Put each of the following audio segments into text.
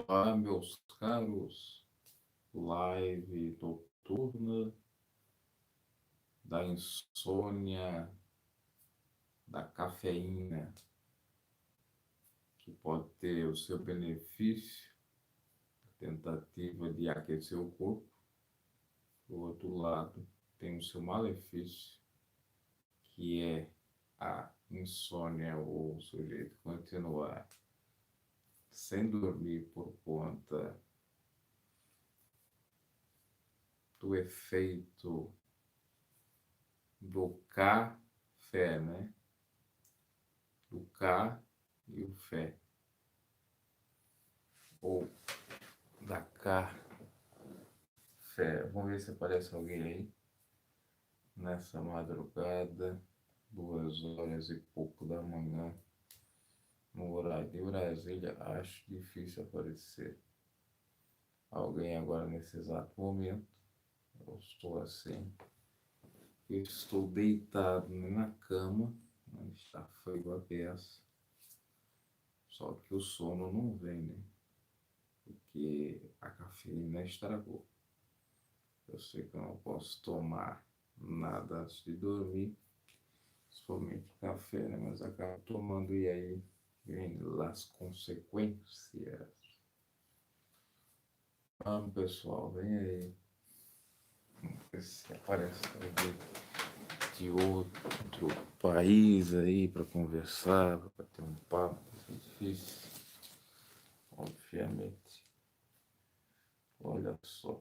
Olá, meus caros, live noturna da insônia, da cafeína, que pode ter o seu benefício, tentativa de aquecer o corpo. Do outro lado, tem o seu malefício, que é a insônia, ou o sujeito continuar sem dormir por conta do efeito do café, né? Do K e o fé, ou da café. Vamos ver se aparece alguém aí nessa madrugada, 2 horas e pouco da manhã, no horário de Brasília. Acho difícil aparecer alguém agora nesse exato momento. Eu estou assim, estou deitado na cama, onde está frio a peça, só que o sono não vem, né? Porque a cafeína estragou. Eu sei que eu não posso tomar nada antes de dormir, principalmente café, né? Mas acabo tomando e aí vem as consequências. Vamos, pessoal, vem aí. Vamos ver se aparece alguém de outro país aí para conversar, para ter um papo. É difícil, obviamente. Olha só,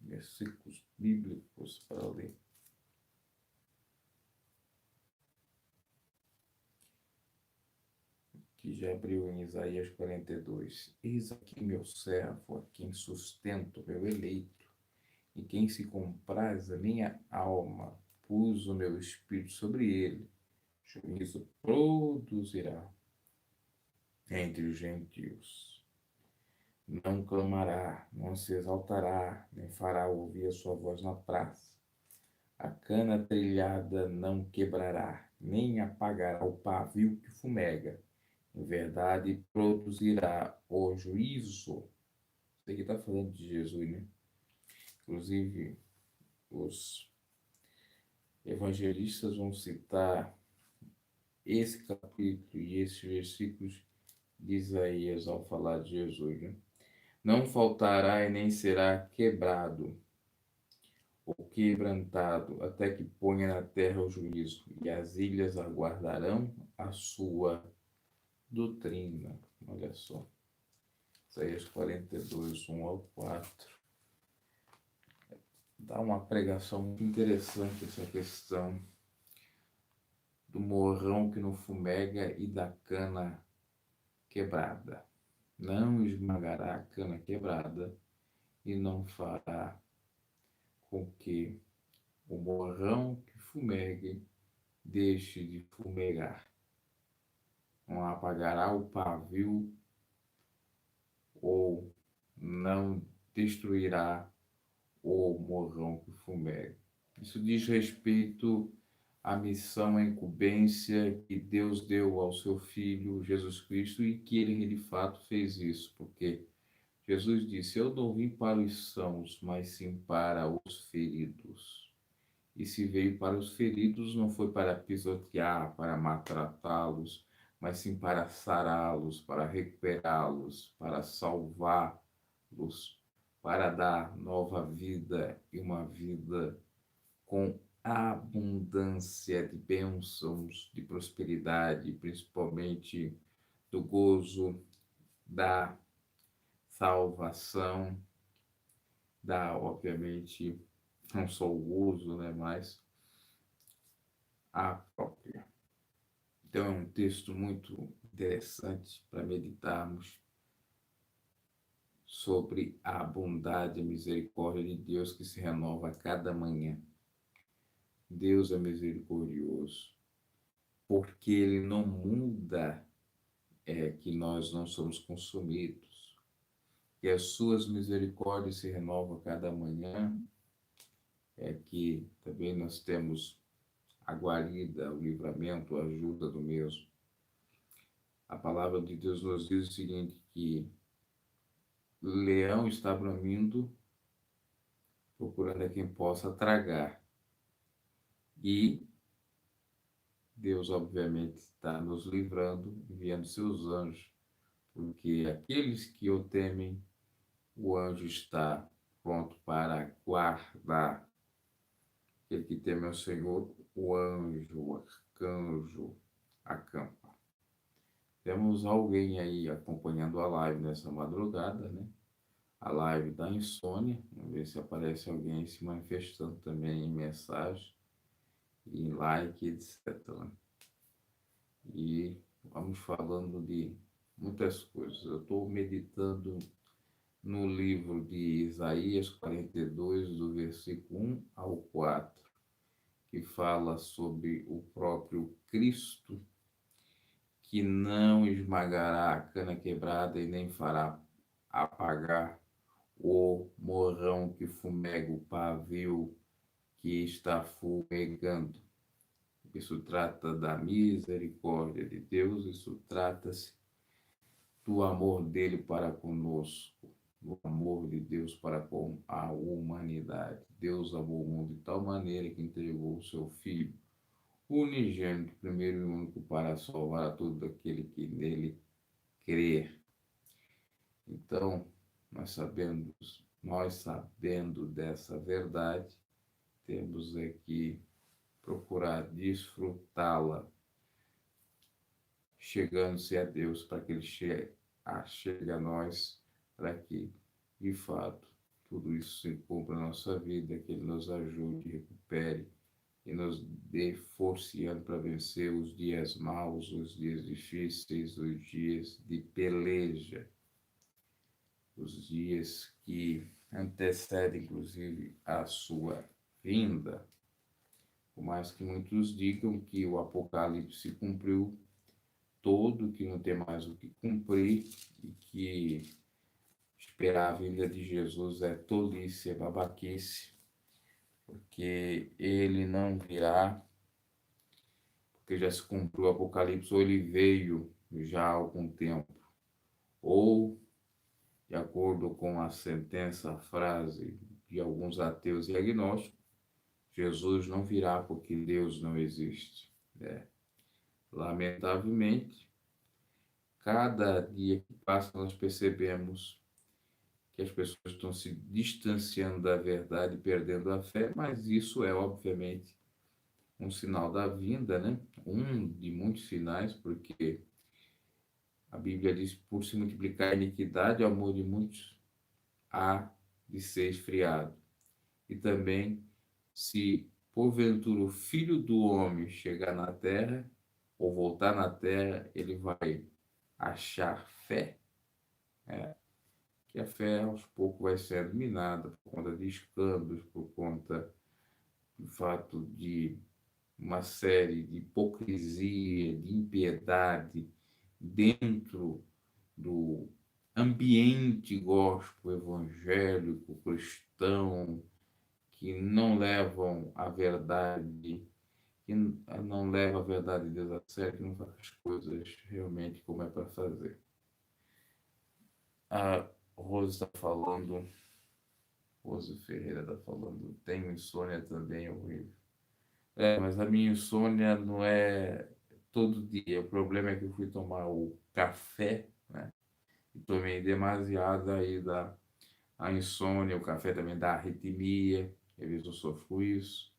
versículos bíblicos para ler. Que já abriu em Isaías 42. Eis aqui meu servo, a quem sustento, meu eleito, e quem se compraz a minha alma, pus o meu espírito sobre ele, juízo produzirá entre os gentios. Não clamará, não se exaltará, nem fará ouvir a sua voz na praça. A cana trilhada não quebrará, nem apagará o pavio que fumega. Em verdade, produzirá o juízo. Isso aqui está falando de Jesus, né? Inclusive, os evangelistas vão citar esse capítulo e esses versículos de Isaías ao falar de Jesus, né? Não faltará e nem será quebrado ou quebrantado, até que ponha na terra o juízo, e as ilhas aguardarão a sua doutrina. Olha só. Isaías 42, 1 ao 4. Dá uma pregação muito interessante essa questão do morrão que não fumega e da cana quebrada. Não esmagará a cana quebrada e não fará com que o morrão que fumegue deixe de fumegar. Não apagará o pavio ou não destruirá o morrão que fumega. Isso diz respeito à missão, à incumbência que Deus deu ao seu Filho Jesus Cristo e que ele de fato fez isso, porque Jesus disse: Eu não vim para os sãos, mas sim para os feridos. E se veio para os feridos, não foi para pisotear, para maltratá-los, mas sim para sará-los, para recuperá-los, para salvá-los, para dar nova vida e uma vida com abundância de bênçãos, de prosperidade, principalmente do gozo, da salvação, da, obviamente, não só o gozo, né, mas a própria. Então é um texto muito interessante para meditarmos sobre a bondade e a misericórdia de Deus que se renova a cada manhã. Deus é misericordioso, porque Ele não muda que nós não somos consumidos, que as suas misericórdias se renovam a cada manhã, que também nós temos a guarida, o livramento, a ajuda do mesmo. A palavra de Deus nos diz o seguinte, que leão está bramindo, procurando a quem possa tragar. E Deus, obviamente, está nos livrando, enviando seus anjos, porque aqueles que o temem, o anjo está pronto para guardar. Aquele que teme ao Senhor, o anjo, o arcanjo, acampa. Temos alguém aí acompanhando a live nessa madrugada, né? A live da insônia. Vamos ver se aparece alguém se manifestando também em mensagem, em like, etc. E vamos falando de muitas coisas. Eu estou meditando no livro de Isaías 42, do versículo 1 ao 4, que fala sobre o próprio Cristo, que não esmagará a cana quebrada e nem fará apagar o morrão que fumega o pavio que está fumegando. Isso trata da misericórdia de Deus, isso trata-se do amor dele para conosco, do amor de Deus para com a humanidade. Deus amou o mundo de tal maneira que entregou o seu Filho unigênito, primeiro e único, para salvar a todo aquele que nele crer. Então, nós sabendo dessa verdade, temos que procurar desfrutá-la, chegando-se a Deus, para que Ele chegue a nós, para que, de fato, tudo isso se cumpra na nossa vida, que Ele nos ajude, recupere e nos dê força para vencer os dias maus, os dias difíceis, os dias de peleja, os dias que antecedem, inclusive, a sua vinda. Por mais que muitos digam que o Apocalipse se cumpriu todo, que não tem mais o que cumprir e que esperar a vinda de Jesus é tolice, é babaquice, porque ele não virá, porque já se cumpriu o Apocalipse, ou ele veio já há algum tempo, ou, de acordo com a sentença, a frase de alguns ateus e agnósticos, Jesus não virá porque Deus não existe. Lamentavelmente, cada dia que passa nós percebemos que as pessoas estão se distanciando da verdade, perdendo a fé, mas isso é, obviamente, um sinal da vinda, né? Um de muitos sinais, porque a Bíblia diz: por se multiplicar a iniquidade, o amor de muitos há de ser esfriado. E também, se porventura o Filho do Homem chegar na terra, ou voltar na terra, ele vai achar fé. Que a fé aos poucos vai sendo minada por conta de escândalos, por conta do fato de uma série de hipocrisia, de impiedade dentro do ambiente gospel evangélico cristão, que não levam a verdade, que não leva a verdade de Deus a sério, que não faz as coisas realmente como é para fazer. A Rose está falando, Rose Ferreira está falando, tenho insônia também, é horrível. Mas a minha insônia não é todo dia. O problema é que eu fui tomar o café, né? E tomei demasiado, aí dá a insônia. O café também dá arritmia, às vezes eu sofro isso.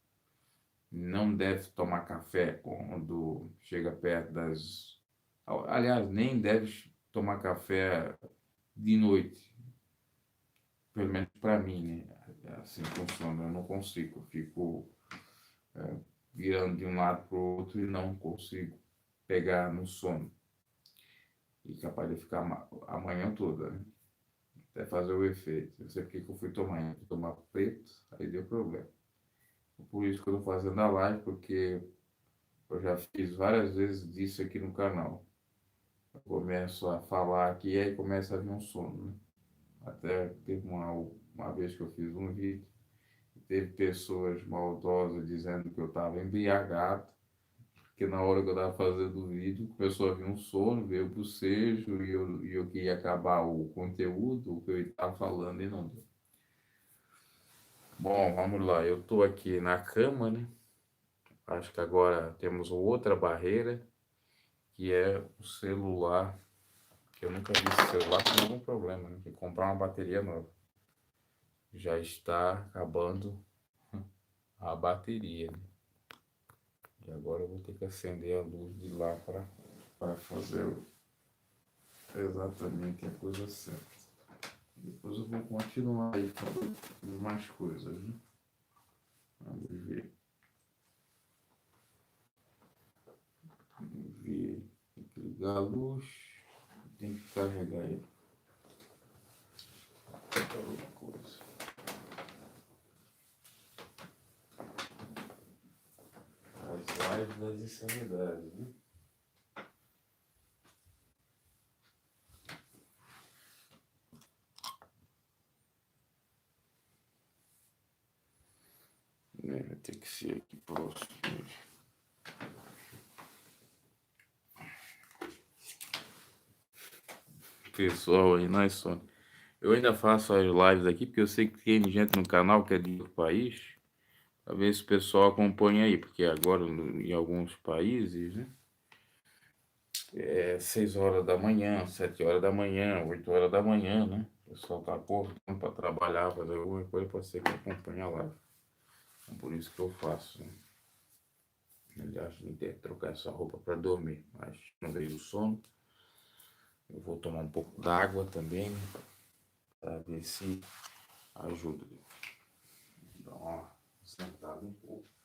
Não deve tomar café quando chega perto das... Aliás, nem deve tomar café de noite, pelo menos para mim, né? Assim funciona, eu não consigo, eu fico virando de um lado para o outro e não consigo pegar no sono. E capaz de ficar a manhã toda, né? Até fazer o efeito. Eu sei porque que eu fui tomar preto, aí deu problema. Por isso que eu estou fazendo a live, porque eu já fiz várias vezes disso aqui no canal. Eu começo a falar aqui e aí começa a vir um sono, né? Até teve uma vez que eu fiz um vídeo, teve pessoas maldosas dizendo que eu estava embriagado, porque na hora que eu estava fazendo o vídeo, começou a vir um sono, veio o bocejo, e eu queria acabar o conteúdo, o que eu estava falando, e não deu. Bom, vamos lá. Eu estou aqui na cama, né? Acho que agora temos outra barreira, que é o celular, que eu nunca vi esse celular com algum problema, né? Tem que comprar uma bateria nova. Já está acabando a bateria, né? E agora eu vou ter que acender a luz de lá para fazer exatamente a coisa certa. Depois eu vou continuar aí falando mais coisas, né? Vamos ver. Vamos ver. Tem que ligar a luz. Tem que carregar aí. Outra coisa. As lives das insanidades, né? Vai ter que ser aqui próximo. Pessoal aí, nós somos. Eu ainda faço as lives aqui porque eu sei que tem gente no canal que é de outro país. Pra ver se o pessoal acompanha aí, porque agora em alguns países, né? É 6 horas da manhã, 7 horas da manhã, 8 horas da manhã, né? O pessoal tá acordando para trabalhar, fazer alguma coisa, pode ser que acompanhe a live. É por isso que eu faço, né? Aliás, a gente tem que trocar essa roupa para dormir, mas não veio o sono. Eu vou tomar um pouco d'água também, né? Para ver se ajuda. Dar uma sentada um pouco.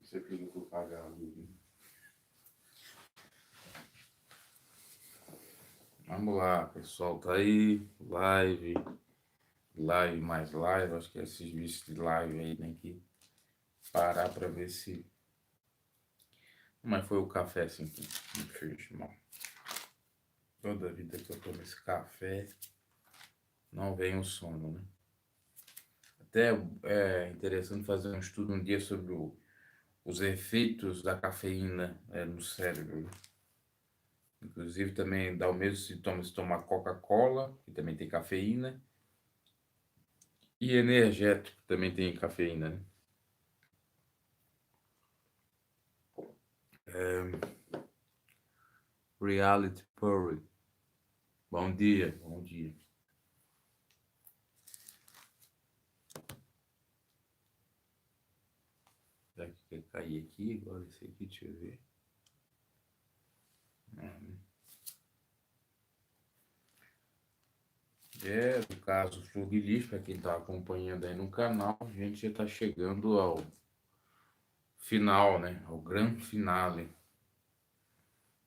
Você pediu para eu pagar a luz, né? Vamos lá, pessoal, tá aí, live mais live, acho que esses vídeos de live aí tem que parar para ver se... Mas foi o café assim que me fez mal. Toda a vida que eu tomo esse café, não vem o sono, né? Até é interessante fazer um estudo um dia sobre os efeitos da cafeína no cérebro, né? Inclusive também dá o mesmo sintoma se tomar Coca-Cola, que também tem cafeína, e energético, que também tem cafeína, né? Reality Purry. Bom dia, bom dia. Já que quer cair aqui, agora esse aqui, deixa eu ver. No caso, Flor de Lis, para quem está acompanhando aí no canal, a gente já está chegando ao final, né? Ao grande finale.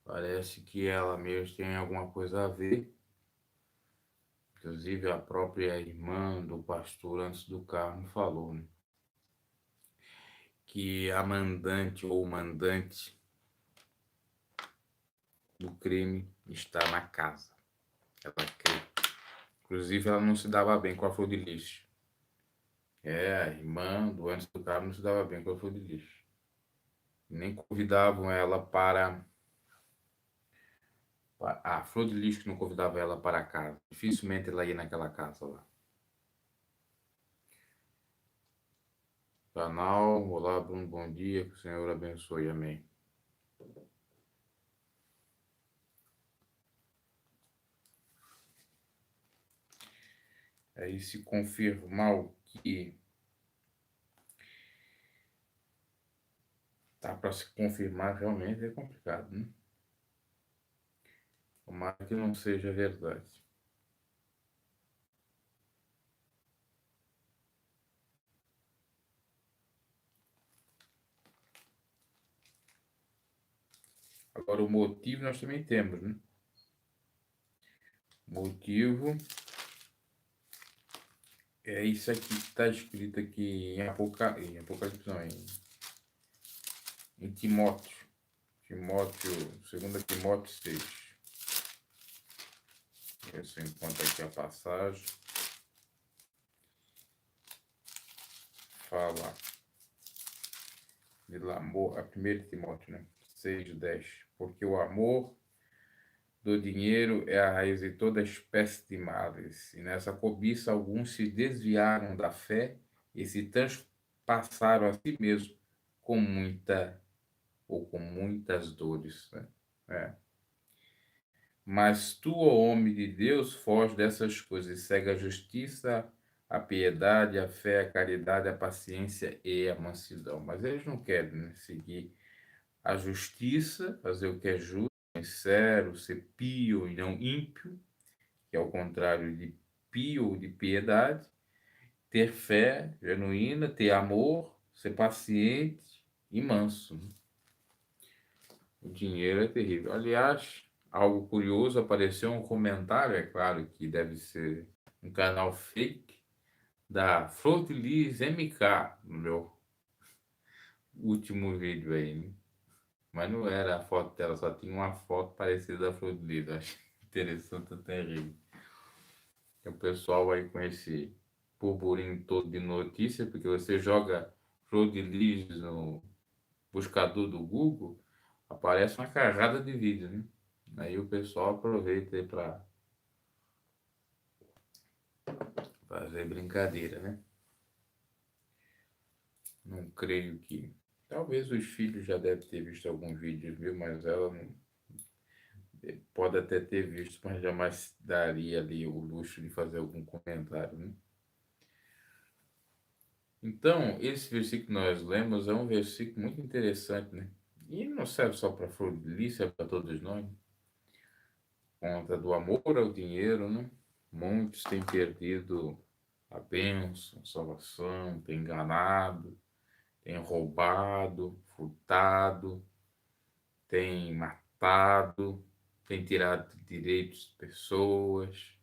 Parece que ela mesmo tem alguma coisa a ver. Inclusive a própria irmã do pastor antes do carro falou, né? Que a mandante ou mandante do crime está na casa. Ela crê. Inclusive ela não se dava bem com a Flor de Lis. A irmã do antes do carro não se dava bem com a Flor de Lis. Nem convidavam ela para... A Flor de Lis que não convidava ela para casa. Dificilmente ela ia naquela casa lá. Canal, olá Bruno, bom dia, que o Senhor abençoe, amém. Aí se confirmar o que tá para se confirmar realmente é complicado, né? Tomara que não seja verdade. Agora, o motivo nós também temos, né? Motivo é isso aqui que está escrito aqui em Apocalipse, não, em Timóteo. Timóteo, 2 Timóteo 6. Ver se eu encontro aqui a passagem. Fala do amor, a 1 Timóteo, né? 6:10. Porque o amor do dinheiro é a raiz de toda espécie de males. E nessa cobiça alguns se desviaram da fé e se transpassaram a si mesmos com muitas dores, né? É. Mas tu, ó homem de Deus, foge dessas coisas, segue a justiça, a piedade, a fé, a caridade, a paciência e a mansidão. Mas eles não querem, né, seguir a justiça, fazer o que é justo, sincero, ser pio e não ímpio, que é o contrário de pio ou de piedade, ter fé genuína, ter amor, ser paciente e manso, né? O dinheiro é terrível. Aliás, algo curioso, apareceu um comentário, é claro que deve ser um canal fake, da Flor de Lis MK, no meu último vídeo aí, né? Mas não era a foto dela, só tinha uma foto parecida da Flor de Lis. Acho interessante até rir. Tem o pessoal aí com esse burburinho todo de notícia, porque você joga Flor de Lis no buscador do Google, aparece uma carrada de vídeos, né? Aí o pessoal aproveita aí para fazer brincadeira, né? Não creio que. Talvez os filhos já devem ter visto alguns vídeos, viu? Mas ela não. Pode até ter visto, mas jamais daria ali o luxo de fazer algum comentário, né? Então, esse versículo que nós lemos é um versículo muito interessante, né? E não serve só para Flor de Lis, serve para todos nós. Conta do amor ao dinheiro, né? Muitos têm perdido a bênção, a salvação, têm enganado, têm roubado, furtado, têm matado, têm tirado direitos de pessoas,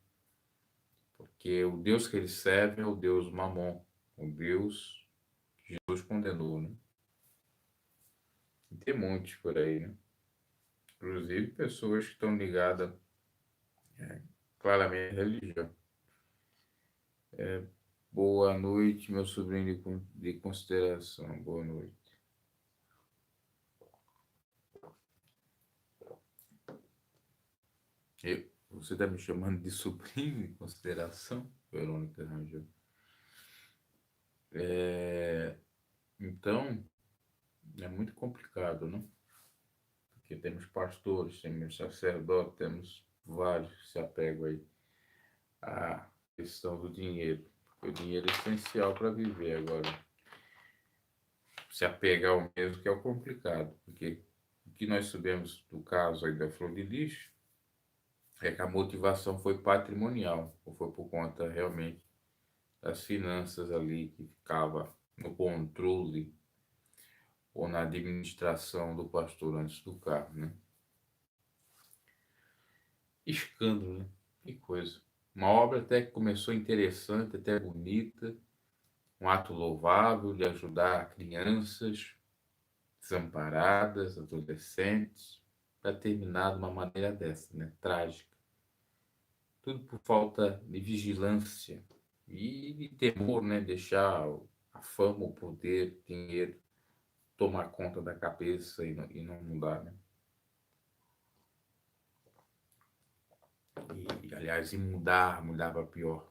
porque o Deus que eles servem é o Deus Mamon, o Deus que Jesus condenou, né? E tem muitos por aí, né? Inclusive pessoas que estão ligadas claramente à religião. Boa noite, meu sobrinho de consideração. Boa noite. Você está me chamando de sobrinho de consideração, Verônica Rangel? Então, é muito complicado, né? Porque temos pastores, temos sacerdotes, temos vários que se apegam aí à questão do dinheiro. Porque o dinheiro é essencial para viver agora. Se apegar ao mesmo que é o complicado, porque o que nós sabemos do caso aí da Flor de Lis é que a motivação foi patrimonial, ou foi por conta realmente das finanças ali que ficava no controle ou na administração do pastor antes do cargo, né? Escândalo, né? Que coisa. Uma obra até que começou interessante, até bonita, um ato louvável de ajudar crianças desamparadas, adolescentes, para terminar de uma maneira dessa, né? Trágica. Tudo por falta de vigilância e de temor, né? Deixar a fama, o poder, o dinheiro tomar conta da cabeça e não mudar, né? E, aliás, mudar para pior.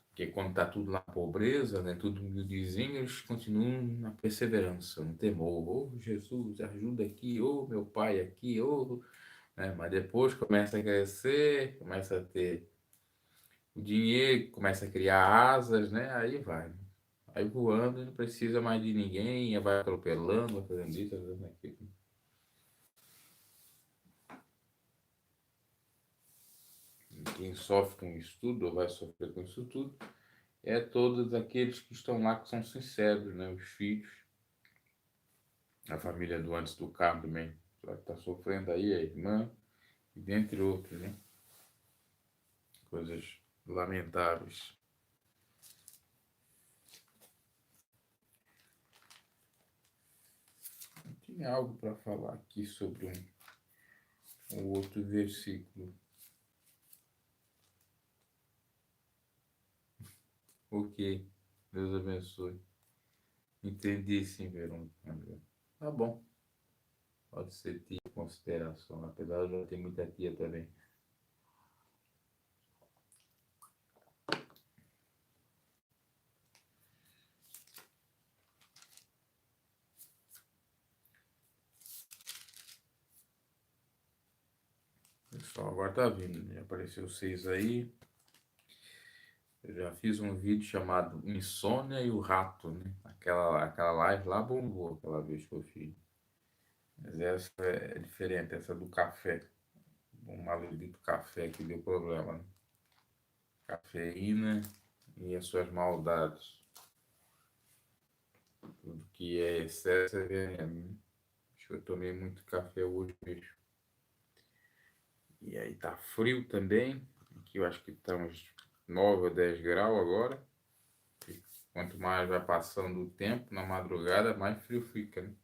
Porque quando está tudo na pobreza, né, tudo humildezinho, eles continuam na perseverança, no temor. Oh, Jesus, ajuda aqui, oh, meu pai aqui, oh, né? Mas depois começa a crescer, começa a ter o dinheiro, começa a criar asas, né? Aí vai. Aí voando, não precisa mais de ninguém, vai atropelando, vai fazendo isso, vai fazendo aquilo. Quem sofre com isso tudo, ou vai sofrer com isso tudo, é todos aqueles que estão lá que são sinceros, né? Os filhos, a família do antes do carro também, está sofrendo aí, a irmã, e dentre outros, né? Coisas lamentáveis. Tinha algo para falar aqui sobre um outro versículo. Ok, Deus abençoe. Entendi sim, Verônica. Tá bom. Pode ser tia em consideração, apesar de eu ter muita tia também. Pessoal, agora tá vindo, né? Apareceu 6 aí. Eu já fiz um vídeo chamado Insônia e o Rato, né? Aquela live lá bombou aquela vez que eu fiz. Mas essa é diferente, essa do café. Um maldito café que deu problema, né? Cafeína e as suas maldades. Tudo que é excesso é veneno, né? Acho que eu tomei muito café hoje mesmo. E aí tá frio também. Aqui eu acho que tá uns 9 ou 10 graus agora. E quanto mais vai passando o tempo na madrugada, mais frio fica, né?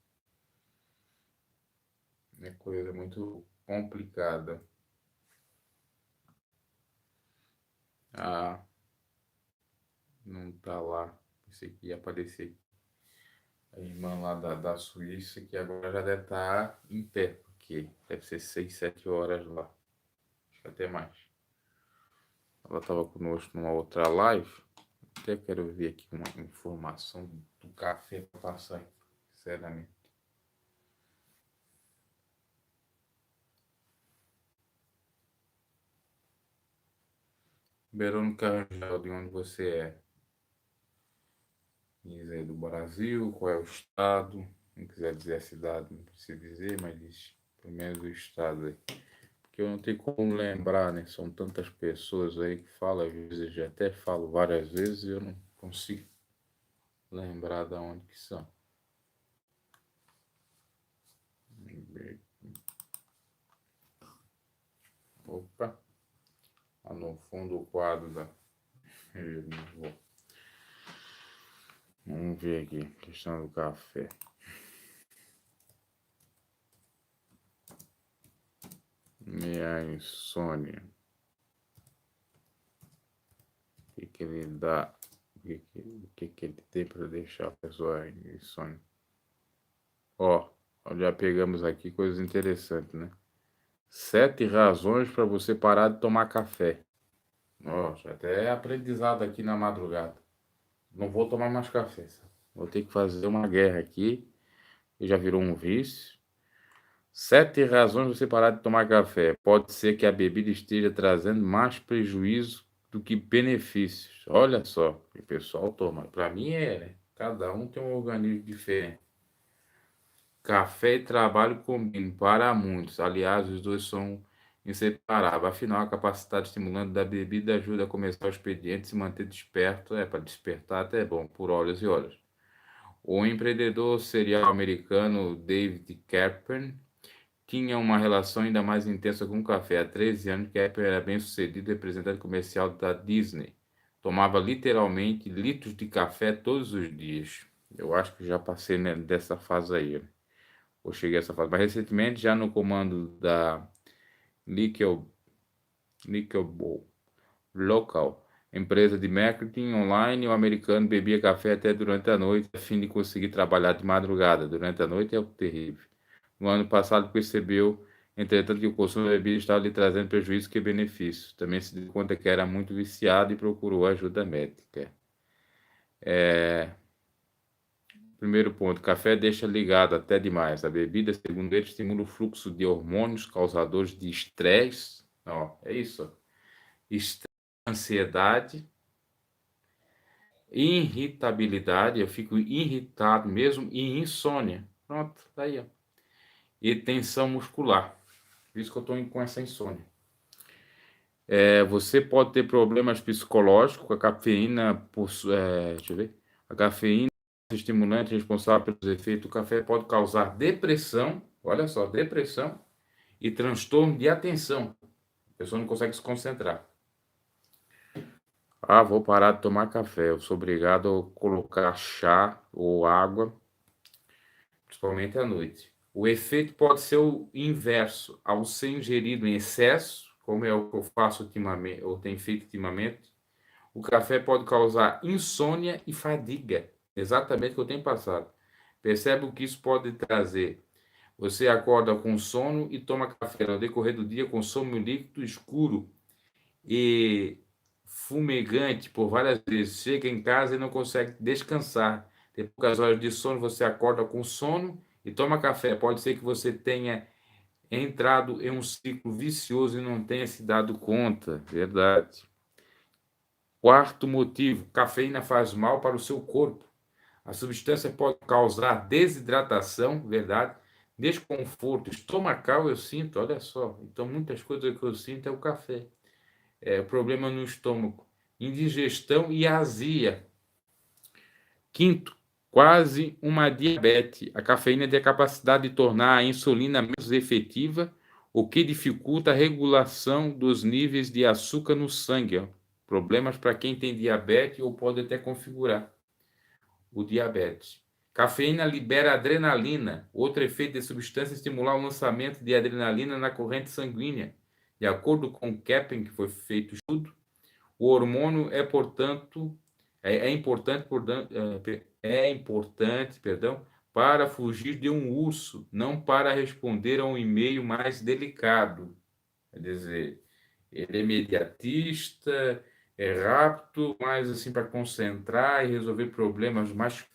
É coisa muito complicada. Ah, não tá lá. Pensei que ia aparecer a irmã lá da Suíça, que agora já deve estar em pé, porque deve ser 6, 7 horas lá. Acho que até mais. Ela estava conosco numa outra live. Até quero ver aqui uma informação do café para passar, sinceramente. Verônica Rangel, de onde você é? Diz aí do Brasil, qual é o estado? Não quiser dizer a cidade, não precisa dizer, mas diz pelo menos o estado aí. Porque eu não tenho como lembrar, né? São tantas pessoas aí que falam, às vezes eu já até falo várias vezes e eu não consigo lembrar de onde que são. Opa, lá no fundo o quadro da. Vamos ver aqui, questão do café. Minha insônia. O que ele dá? O que ele tem para deixar a pessoa insônia? Ó, já pegamos aqui coisas interessantes, né? 7 razões para você parar de tomar café. Ó, já até é aprendizado aqui na madrugada. Não vou tomar mais café. Vou ter que fazer uma guerra aqui. Já virou um vício. 7 razões para você parar de tomar café. Pode ser que a bebida esteja trazendo mais prejuízo do que benefícios. Olha só, o pessoal toma. Para mim é, né? Cada um tem um organismo diferente. Café e trabalho combinam para muitos. Aliás, os dois são inseparáveis. Afinal, a capacidade estimulante da bebida ajuda a começar o expediente e se manter desperto. Para despertar até é bom, por horas e horas. O empreendedor serial americano David Carpenter tinha uma relação ainda mais intensa com o café. Há 13 anos, Carpenter era bem-sucedido representante comercial da Disney. Tomava literalmente litros de café todos os dias. Eu acho que já passei dessa fase aí, né? Ou cheguei a essa fase. Mas recentemente, já no comando da Nickelbo Local, empresa de marketing online, o americano bebia café até durante a noite, a fim de conseguir trabalhar de madrugada. Durante a noite é terrível. No ano passado percebeu, entretanto, que o consumo de bebida estava lhe trazendo prejuízo que benefícios. Também se deu conta que era muito viciado e procurou ajuda médica. Primeiro ponto, café deixa ligado até demais. A bebida, segundo ele, estimula o fluxo de hormônios causadores de estresse. Ó, é isso. Estresse, ansiedade, irritabilidade. Eu fico irritado mesmo e insônia. Pronto, tá aí, ó. E tensão muscular. Por isso que eu estou com essa insônia. Você pode ter problemas psicológicos. A cafeína, deixa eu ver. A cafeína, estimulante responsável pelos efeitos do café, pode causar depressão Olha só, depressão e transtorno de atenção. A pessoa não consegue se concentrar. Ah, vou parar de tomar café. Eu sou obrigado a colocar chá ou água, principalmente à noite. O efeito pode ser o inverso. Ao ser ingerido em excesso, como é o que eu faço ultimamente, ou tenho feito ultimamente, o café pode causar insônia e fadiga. Exatamente o que eu tenho passado. Percebe o que isso pode trazer? Você acorda com sono e toma café. No decorrer do dia, consome um líquido escuro e fumegante por várias vezes. Chega em casa e não consegue descansar. Tem poucas horas de sono, você acorda com sono e toma café. Pode ser que você tenha entrado em um ciclo vicioso e não tenha se dado conta. Verdade. Quarto motivo: cafeína faz mal para o seu corpo. A substância pode causar desidratação, verdade? Desconforto estomacal eu sinto, olha só. Então, muitas coisas que eu sinto é o café. Problema no estômago, indigestão e azia. Quinto, quase uma diabetes. A cafeína tem a capacidade de tornar a insulina menos efetiva, o que dificulta a regulação dos níveis de açúcar no sangue. Ó. Problemas para quem tem diabetes ou pode até configurar o diabetes. Cafeína libera adrenalina. Outro efeito da substância é estimular o lançamento de adrenalina na corrente sanguínea. De acordo com o Keppen, que foi feito estudo, o hormônio é importante, perdão, para fugir de um urso, não para responder a um e-mail mais delicado. Quer dizer, ele é imediatista, é rápido, mas assim para concentrar e resolver problemas mais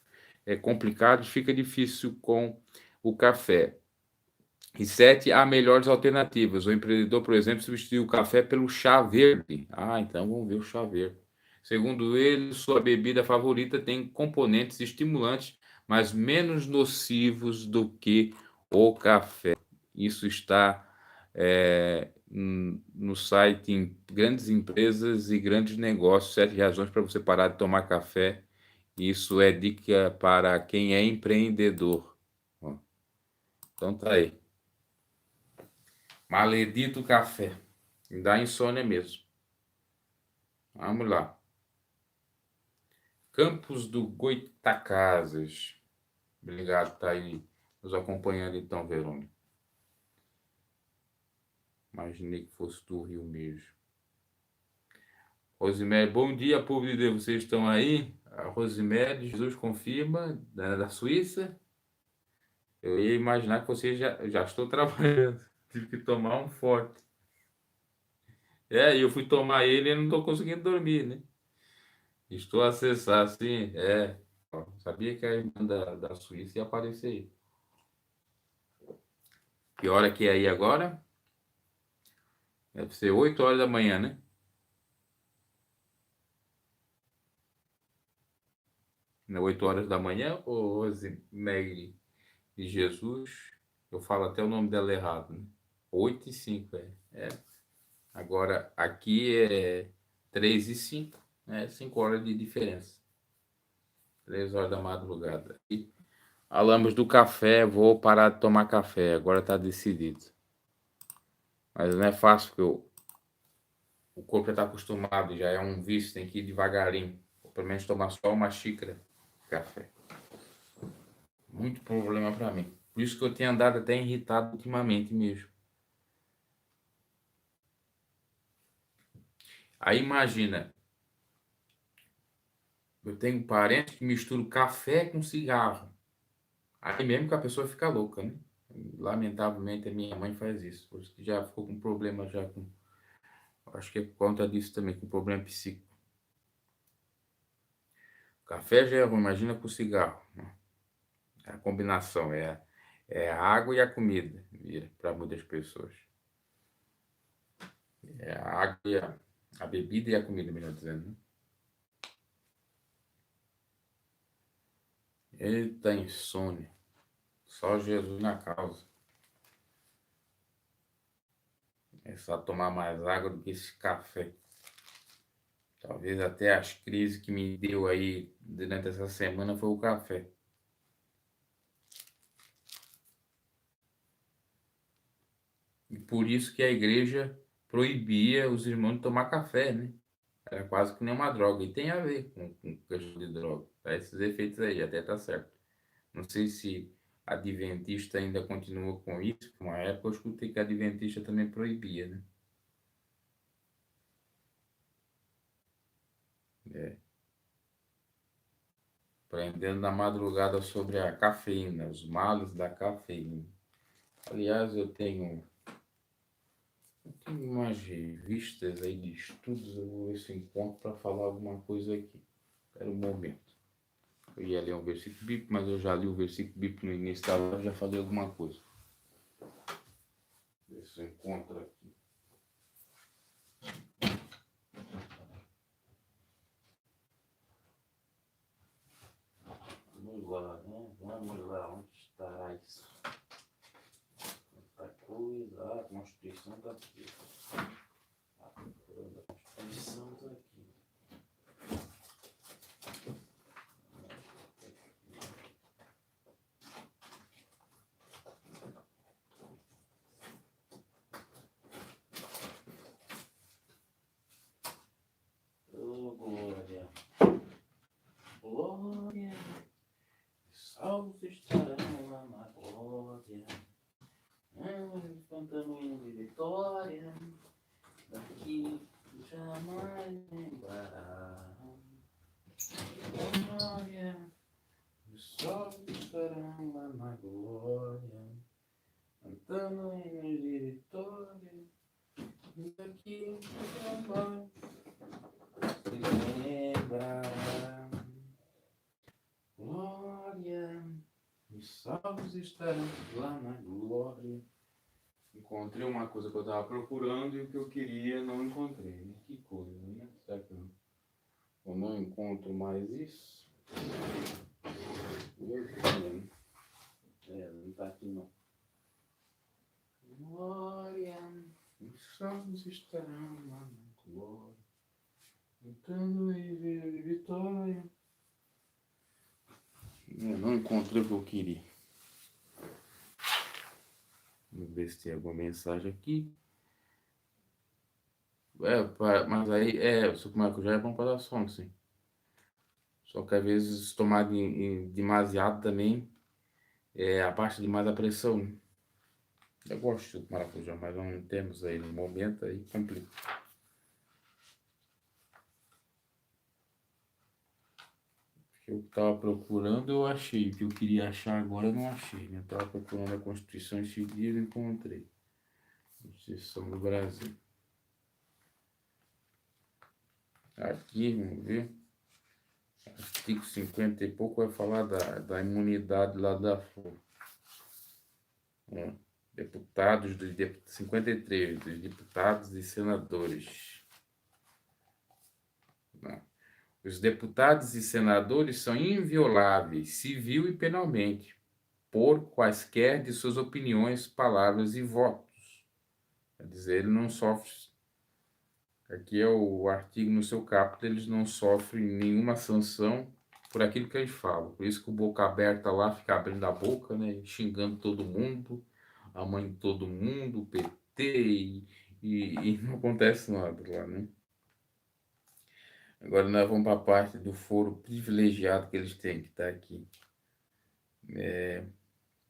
complicados fica difícil com o café. E 7, há melhores alternativas. O empreendedor, por exemplo, substituiu o café pelo chá verde. Ah, então vamos ver o chá verde. Segundo ele, sua bebida favorita tem componentes estimulantes, mas menos nocivos do que o café. Isso está no site em grandes empresas e grandes negócios. 7 razões para você parar de tomar café. Isso é dica para quem é empreendedor. Então tá aí. Maledito café. Dá insônia mesmo. Vamos lá. Campos do Goitacazes. Obrigado por tá aí nos acompanhando então, Verônica. Imaginei que fosse do Rio mesmo. Rosemary, bom dia, povo de Deus. Vocês estão aí? A Rosemary, Jesus confirma, da Suíça. Eu ia imaginar que vocês já estou trabalhando. Tive que tomar um forte. Eu fui tomar ele e não estou conseguindo dormir, né? Estou a acessar, sim. Sabia que a irmã da Suíça ia aparecer aí. Que hora que é aí agora? Deve ser 8 horas da manhã, né? Não é 8 horas da manhã, ô Rosemary de Jesus. Eu falo até o nome dela errado, né? 8h05, é. Agora, aqui é 3h05, né? 5 horas de diferença. 3 horas da madrugada. E falamos do café, vou parar de tomar café, agora está decidido. Mas não é fácil, porque o corpo já está acostumado, já é um vício, tem que ir devagarinho. Ou pelo menos tomar só uma xícara de café. Muito problema para mim. Por isso que eu tenho andado até irritado ultimamente mesmo. Aí imagina, eu tenho parentes que misturam café com cigarro. Aí mesmo que a pessoa fica louca, né? Lamentavelmente a minha mãe faz isso. Por isso que já ficou com problema já com. Acho que é por conta disso também, com problema psíquico. Café já é ruim, imagina com cigarro. Né? A combinação é a água e a comida, para muitas pessoas. É a água e a bebida e a comida, melhor dizendo. Né? Eita insônia. Só Jesus na causa. É só tomar mais água do que esse café. Talvez até as crises que me deu aí durante essa semana foi o café. por isso que a igreja proibia os irmãos de tomar café, né? Era quase que nem uma droga. E tem a ver com questão de droga. Tá? Esses efeitos aí, até tá certo. Não sei se a adventista ainda continua com isso. Uma época eu escutei que a adventista também proibia, né? É. Aprendendo na madrugada sobre a cafeína, os males da cafeína. Aliás, eu tenho umas revistas aí de estudos, eu vou ver se eu encontro para falar alguma coisa aqui. Era o momento. Eu ia ler um versículo bíblico, mas eu já li o versículo bíblico no início da live, já falei alguma coisa. Ver se eu encontro aqui. Vamos lá, né? Vamos lá, onde estará isso? Outra coisa, a Constituição está aqui. A Constituição está aqui. Oh, glória. Glória. Salvos estarão lá na glória. Cantando o hino de vitória. Daqui jamais lembrarão. Glória. Os salvos estarão lá na glória. Cantando o hino de vitória. Daqui jamais lembrar. Glória, os salvos estarão lá na glória. Encontrei uma coisa que eu estava procurando e o que eu queria não encontrei. Que coisa, né? Será que eu não encontro mais isso? Não está aqui não. Glória, os salvos estarão lá na glória. Cantando e vitória. Eu não encontrei o que eu queria. Vamos ver se tem alguma mensagem aqui. Mas aí, o suco maracujá é bom para dar sono, sim. Só que às vezes tomar demasiado também abaixa demais a pressão, né? Eu gosto de suco maracujá, mas não temos aí no momento, aí complica. O que eu estava procurando, eu achei. O que eu queria achar agora, eu não achei, né? Eu estava procurando a Constituição esses dias e encontrei. Constituição do Brasil. Aqui, vamos ver. Artigo 50 e pouco vai falar da imunidade lá da FUN. Deputados, 53, dos deputados e senadores. Não. Os deputados e senadores são invioláveis, civil e penalmente, por quaisquer de suas opiniões, palavras e votos. Quer dizer, ele não sofre. Aqui é o artigo no seu caput, eles não sofrem nenhuma sanção por aquilo que eles falam. Por isso que o boca aberta lá fica abrindo a boca, né, xingando todo mundo, a mãe de todo mundo, o PT, e não acontece nada lá, né? Agora nós vamos para a parte do foro privilegiado que eles têm, que está aqui.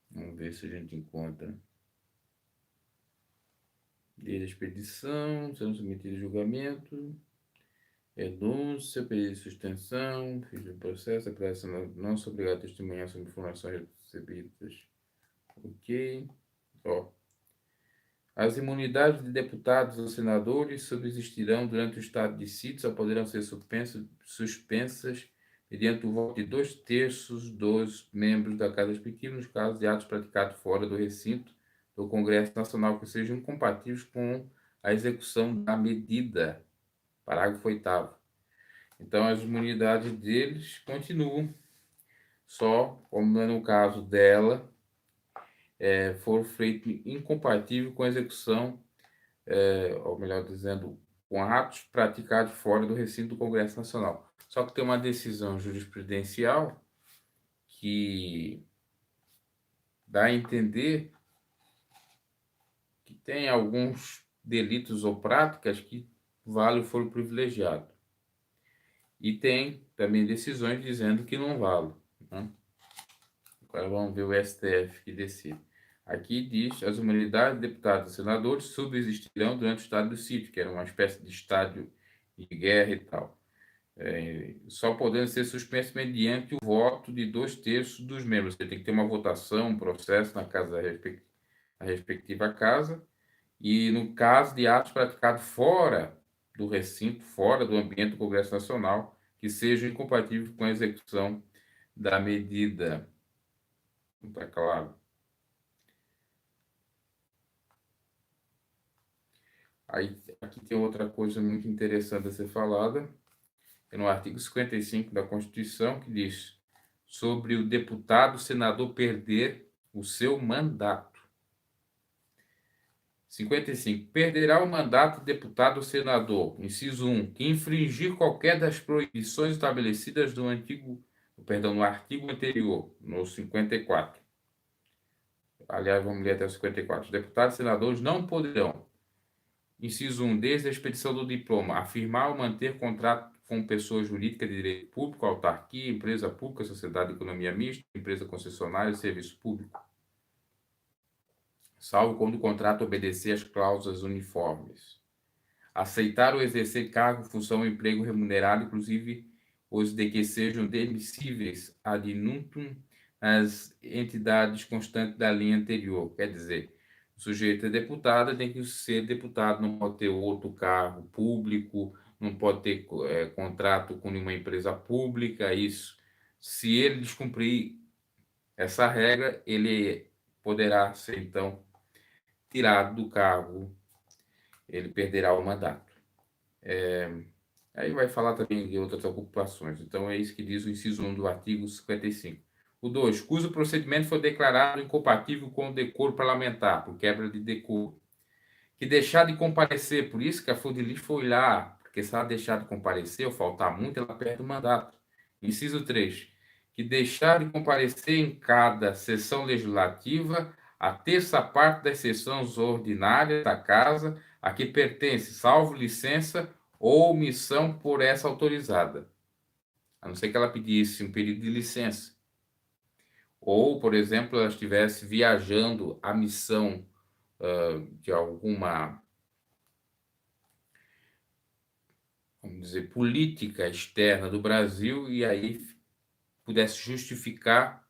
Vamos ver se a gente encontra. Lei da expedição, serão submetidos a julgamento. Denúncia, pedido de suspensão, fiz do processo, a apelação não sou obrigado a testemunhar sobre informações recebidas. Ok. Ó. As imunidades de deputados ou senadores subsistirão durante o estado de sítio, só poderão ser suspensas mediante o voto de 2/3 dos membros da Casa Respectiva, nos casos de atos praticados fora do recinto do Congresso Nacional que sejam incompatíveis com a execução da medida. Parágrafo 8º. Então, as imunidades deles continuam, só, como no caso dela, for feito incompatível com a execução, ou melhor dizendo, com atos praticados fora do recinto do Congresso Nacional. Só que tem uma decisão jurisprudencial que dá a entender que tem alguns delitos ou práticas que vale o foro privilegiado. E tem também decisões dizendo que não vale, né? Agora vamos ver o STF que decide. Aqui diz: as imunidades de deputados e senadores subsistirão durante o estado do sítio, que era uma espécie de estado de guerra e tal. Só podendo ser suspensos mediante o voto de 2/3 dos membros. Você tem que ter uma votação, um processo na casa da respectiva casa. E no caso de atos praticados fora do recinto, fora do ambiente do Congresso Nacional, que sejam incompatíveis com a execução da medida. Não está claro? Aí, aqui tem outra coisa muito interessante a ser falada, é no artigo 55 da Constituição, que diz sobre o deputado senador perder o seu mandato. 55. Perderá o mandato de deputado ou senador, inciso 1, que infringir qualquer das proibições estabelecidas no artigo anterior, no 54. Aliás, vamos ler até o 54. Os deputados e senadores não poderão, inciso 1, desde a expedição do diploma, afirmar ou manter contrato com pessoa jurídica de direito público, autarquia, empresa pública, sociedade de economia mista, empresa concessionária, serviço público, salvo quando o contrato obedecer às cláusulas uniformes. Aceitar ou exercer cargo, função ou emprego remunerado, inclusive os de que sejam demissíveis ad nutum nas entidades constantes da linha anterior. Quer dizer, o sujeito é deputado, tem que ser deputado, não pode ter outro cargo público, não pode ter contrato com nenhuma empresa pública, isso. Se ele descumprir essa regra, ele poderá ser, então, tirado do cargo, ele perderá o mandato. Aí vai falar também de outras ocupações. Então, é isso que diz o inciso 1 do artigo 55. O 2. Cujo procedimento for declarado incompatível com o decoro parlamentar, por quebra de decoro. Que deixar de comparecer, por isso que a Flor de Lis foi lá, porque se ela deixar de comparecer ou faltar muito, ela perde o mandato. Inciso 3. Que deixar de comparecer em cada sessão legislativa a terça parte das sessões ordinárias da Casa a que pertence, salvo licença ou omissão por essa autorizada, a não ser que ela pedisse um período de licença. Ou, por exemplo, ela estivesse viajando a missão de alguma, vamos dizer, política externa do Brasil e aí pudesse justificar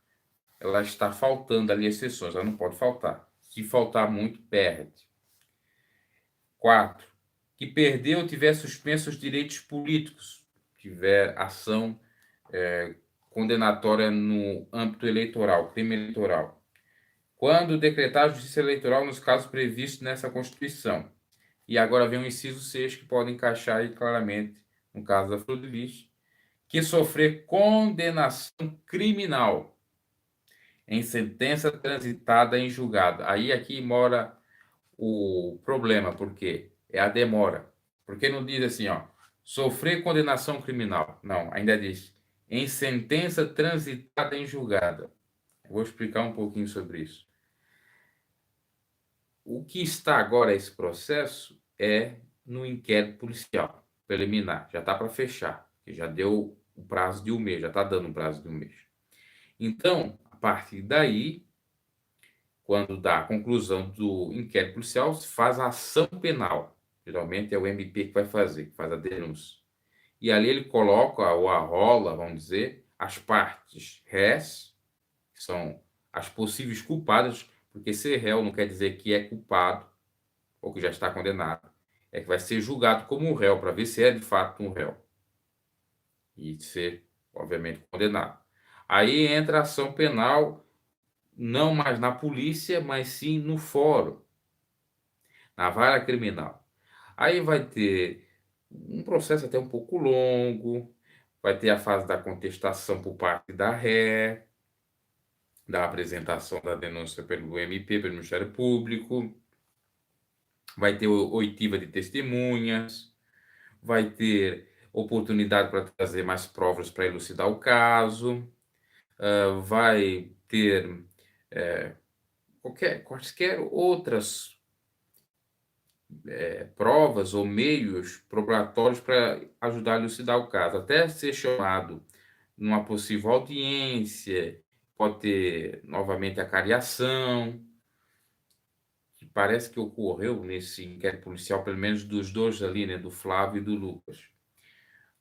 ela estar faltando ali as sessões. Ela não pode faltar. Se faltar muito, perde. 4. Que perdeu ou tiver suspenso os direitos políticos, tiver ação condenatória no âmbito eleitoral, crime eleitoral. Quando decretar a justiça eleitoral nos casos previstos nessa Constituição. E agora vem o inciso 6, que pode encaixar aí claramente no caso da Flor de Lis, que sofrer condenação criminal em sentença transitada em julgado. Aí aqui mora o problema, porque é a demora. Porque não diz assim, ó, sofrer condenação criminal. Não, ainda diz em sentença transitada em julgado. Eu vou explicar um pouquinho sobre isso. O que está agora esse processo é no inquérito policial preliminar. Já está para fechar, que já deu o prazo de um mês, já está dando o prazo de um mês. Então, a partir daí, quando dá a conclusão do inquérito policial, se faz a ação penal. Geralmente é o MP que vai fazer, que faz a denúncia. E ali ele coloca ou arrola, vamos dizer, as partes réis, que são as possíveis culpadas, porque ser réu não quer dizer que é culpado ou que já está condenado. É que vai ser julgado como um réu, para ver se é de fato um réu. E ser, obviamente, condenado. Aí entra a ação penal, não mais na polícia, mas sim no fórum, na vara criminal. Aí vai ter um processo até um pouco longo, vai ter a fase da contestação por parte da ré, da apresentação da denúncia pelo MP, pelo Ministério Público, vai ter oitiva de testemunhas, vai ter oportunidade para trazer mais provas para elucidar o caso, vai ter quaisquer outras provas ou meios probatórios para ajudar a elucidar o caso, até ser chamado numa possível audiência, pode ter novamente a cariação, que parece que ocorreu nesse inquérito policial, pelo menos dos dois ali, né, do Flávio e do Lucas.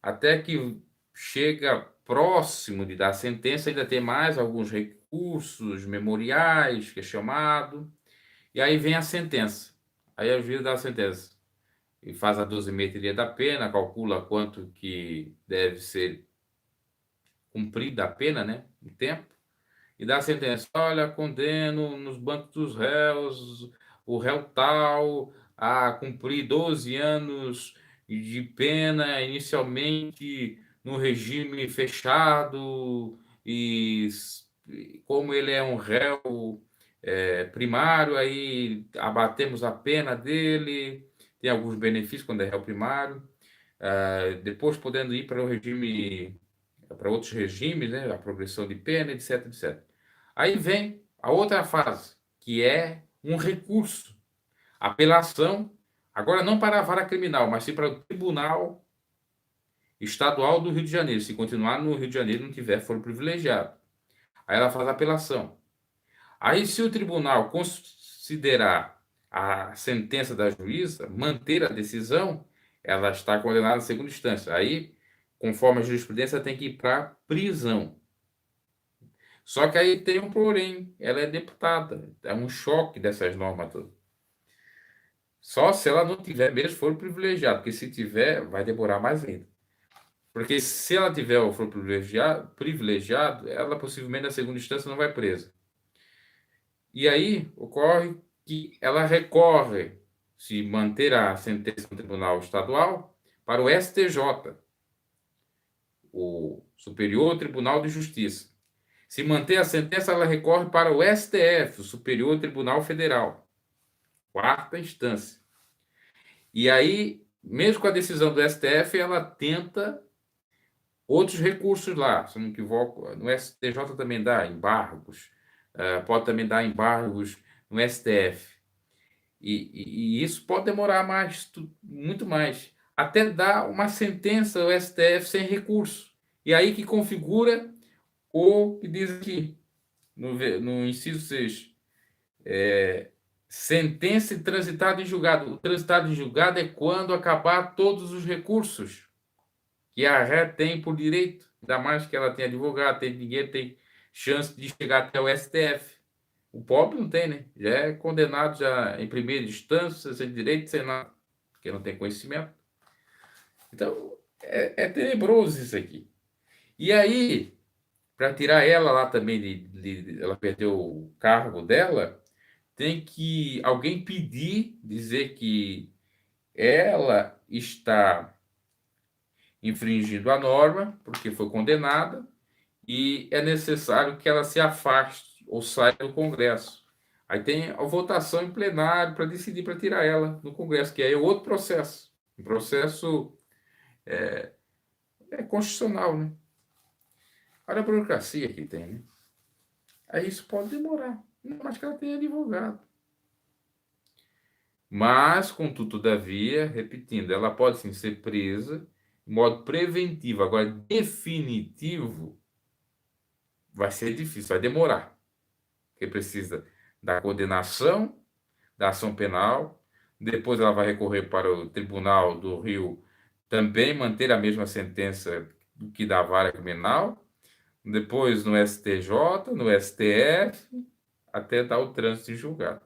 Até que chega próximo de dar a sentença, ainda tem mais alguns recursos memoriais, que é chamado, e aí vem a sentença. Aí a juíza dá a sentença e faz a dosimetria da pena, calcula quanto que deve ser cumprida a pena, né, em tempo, e dá a sentença. Olha, condeno nos bancos dos réus o réu tal a cumprir 12 anos de pena, inicialmente no regime fechado, e como ele é um réu primário, aí abatemos a pena dele, tem alguns benefícios quando é réu primário, depois podendo ir para o regime, para outros regimes, né, a progressão de pena, etc, etc. Aí vem a outra fase, que é um recurso, apelação, agora não para a vara criminal, mas sim para o Tribunal Estadual do Rio de Janeiro. Se continuar no Rio de Janeiro não tiver foro privilegiado, aí ela faz a apelação. Aí, se o tribunal considerar a sentença da juíza, manter a decisão, ela está condenada à segunda instância. Aí, conforme a jurisprudência, tem que ir para prisão. Só que aí tem um porém, ela é deputada, é um choque dessas normas todas. Só se ela não tiver mesmo foro privilegiado, porque se tiver, vai demorar mais ainda. Porque se ela tiver o foro privilegiado, ela possivelmente na segunda instância não vai presa. E aí ocorre que ela recorre, se manter a sentença do Tribunal Estadual, para o STJ, o Superior Tribunal de Justiça. Se manter a sentença, ela recorre para o STF, o Superior Tribunal Federal, quarta instância. E aí, mesmo com a decisão do STF, ela tenta outros recursos lá, se não me equivoco, no STJ também dá embargos, pode também dar embargos no STF. E isso pode demorar mais, muito mais, até dar uma sentença ao STF sem recurso. E aí que configura o que diz aqui, no inciso 6, sentença e transitado em julgado. O transitado em julgado é quando acabar todos os recursos que a ré tem por direito, ainda mais que ela tem advogado, tem dinheiro, tem chance de chegar até o STF. O pobre não tem, né? Já é condenado já em primeira instância, sem direito, sem nada, porque não tem conhecimento. Então, é tenebroso isso aqui. E aí, para tirar ela lá também, ela perdeu o cargo dela, tem que alguém pedir, dizer que ela está infringindo a norma, porque foi condenada, e é necessário que ela se afaste ou saia do Congresso. Aí tem a votação em plenário para decidir para tirar ela do Congresso, que aí é outro processo. Um processo constitucional, né? Olha a burocracia que tem, né? Aí isso pode demorar. Mas que ela tem advogado. Mas, contudo, todavia, repetindo, ela pode sim ser presa de modo preventivo. Agora, definitivo, vai ser difícil, vai demorar. Porque precisa da condenação, da ação penal, depois ela vai recorrer para o Tribunal do Rio, também manter a mesma sentença que da vara criminal, depois no STJ, no STF, até dar o trânsito em julgado.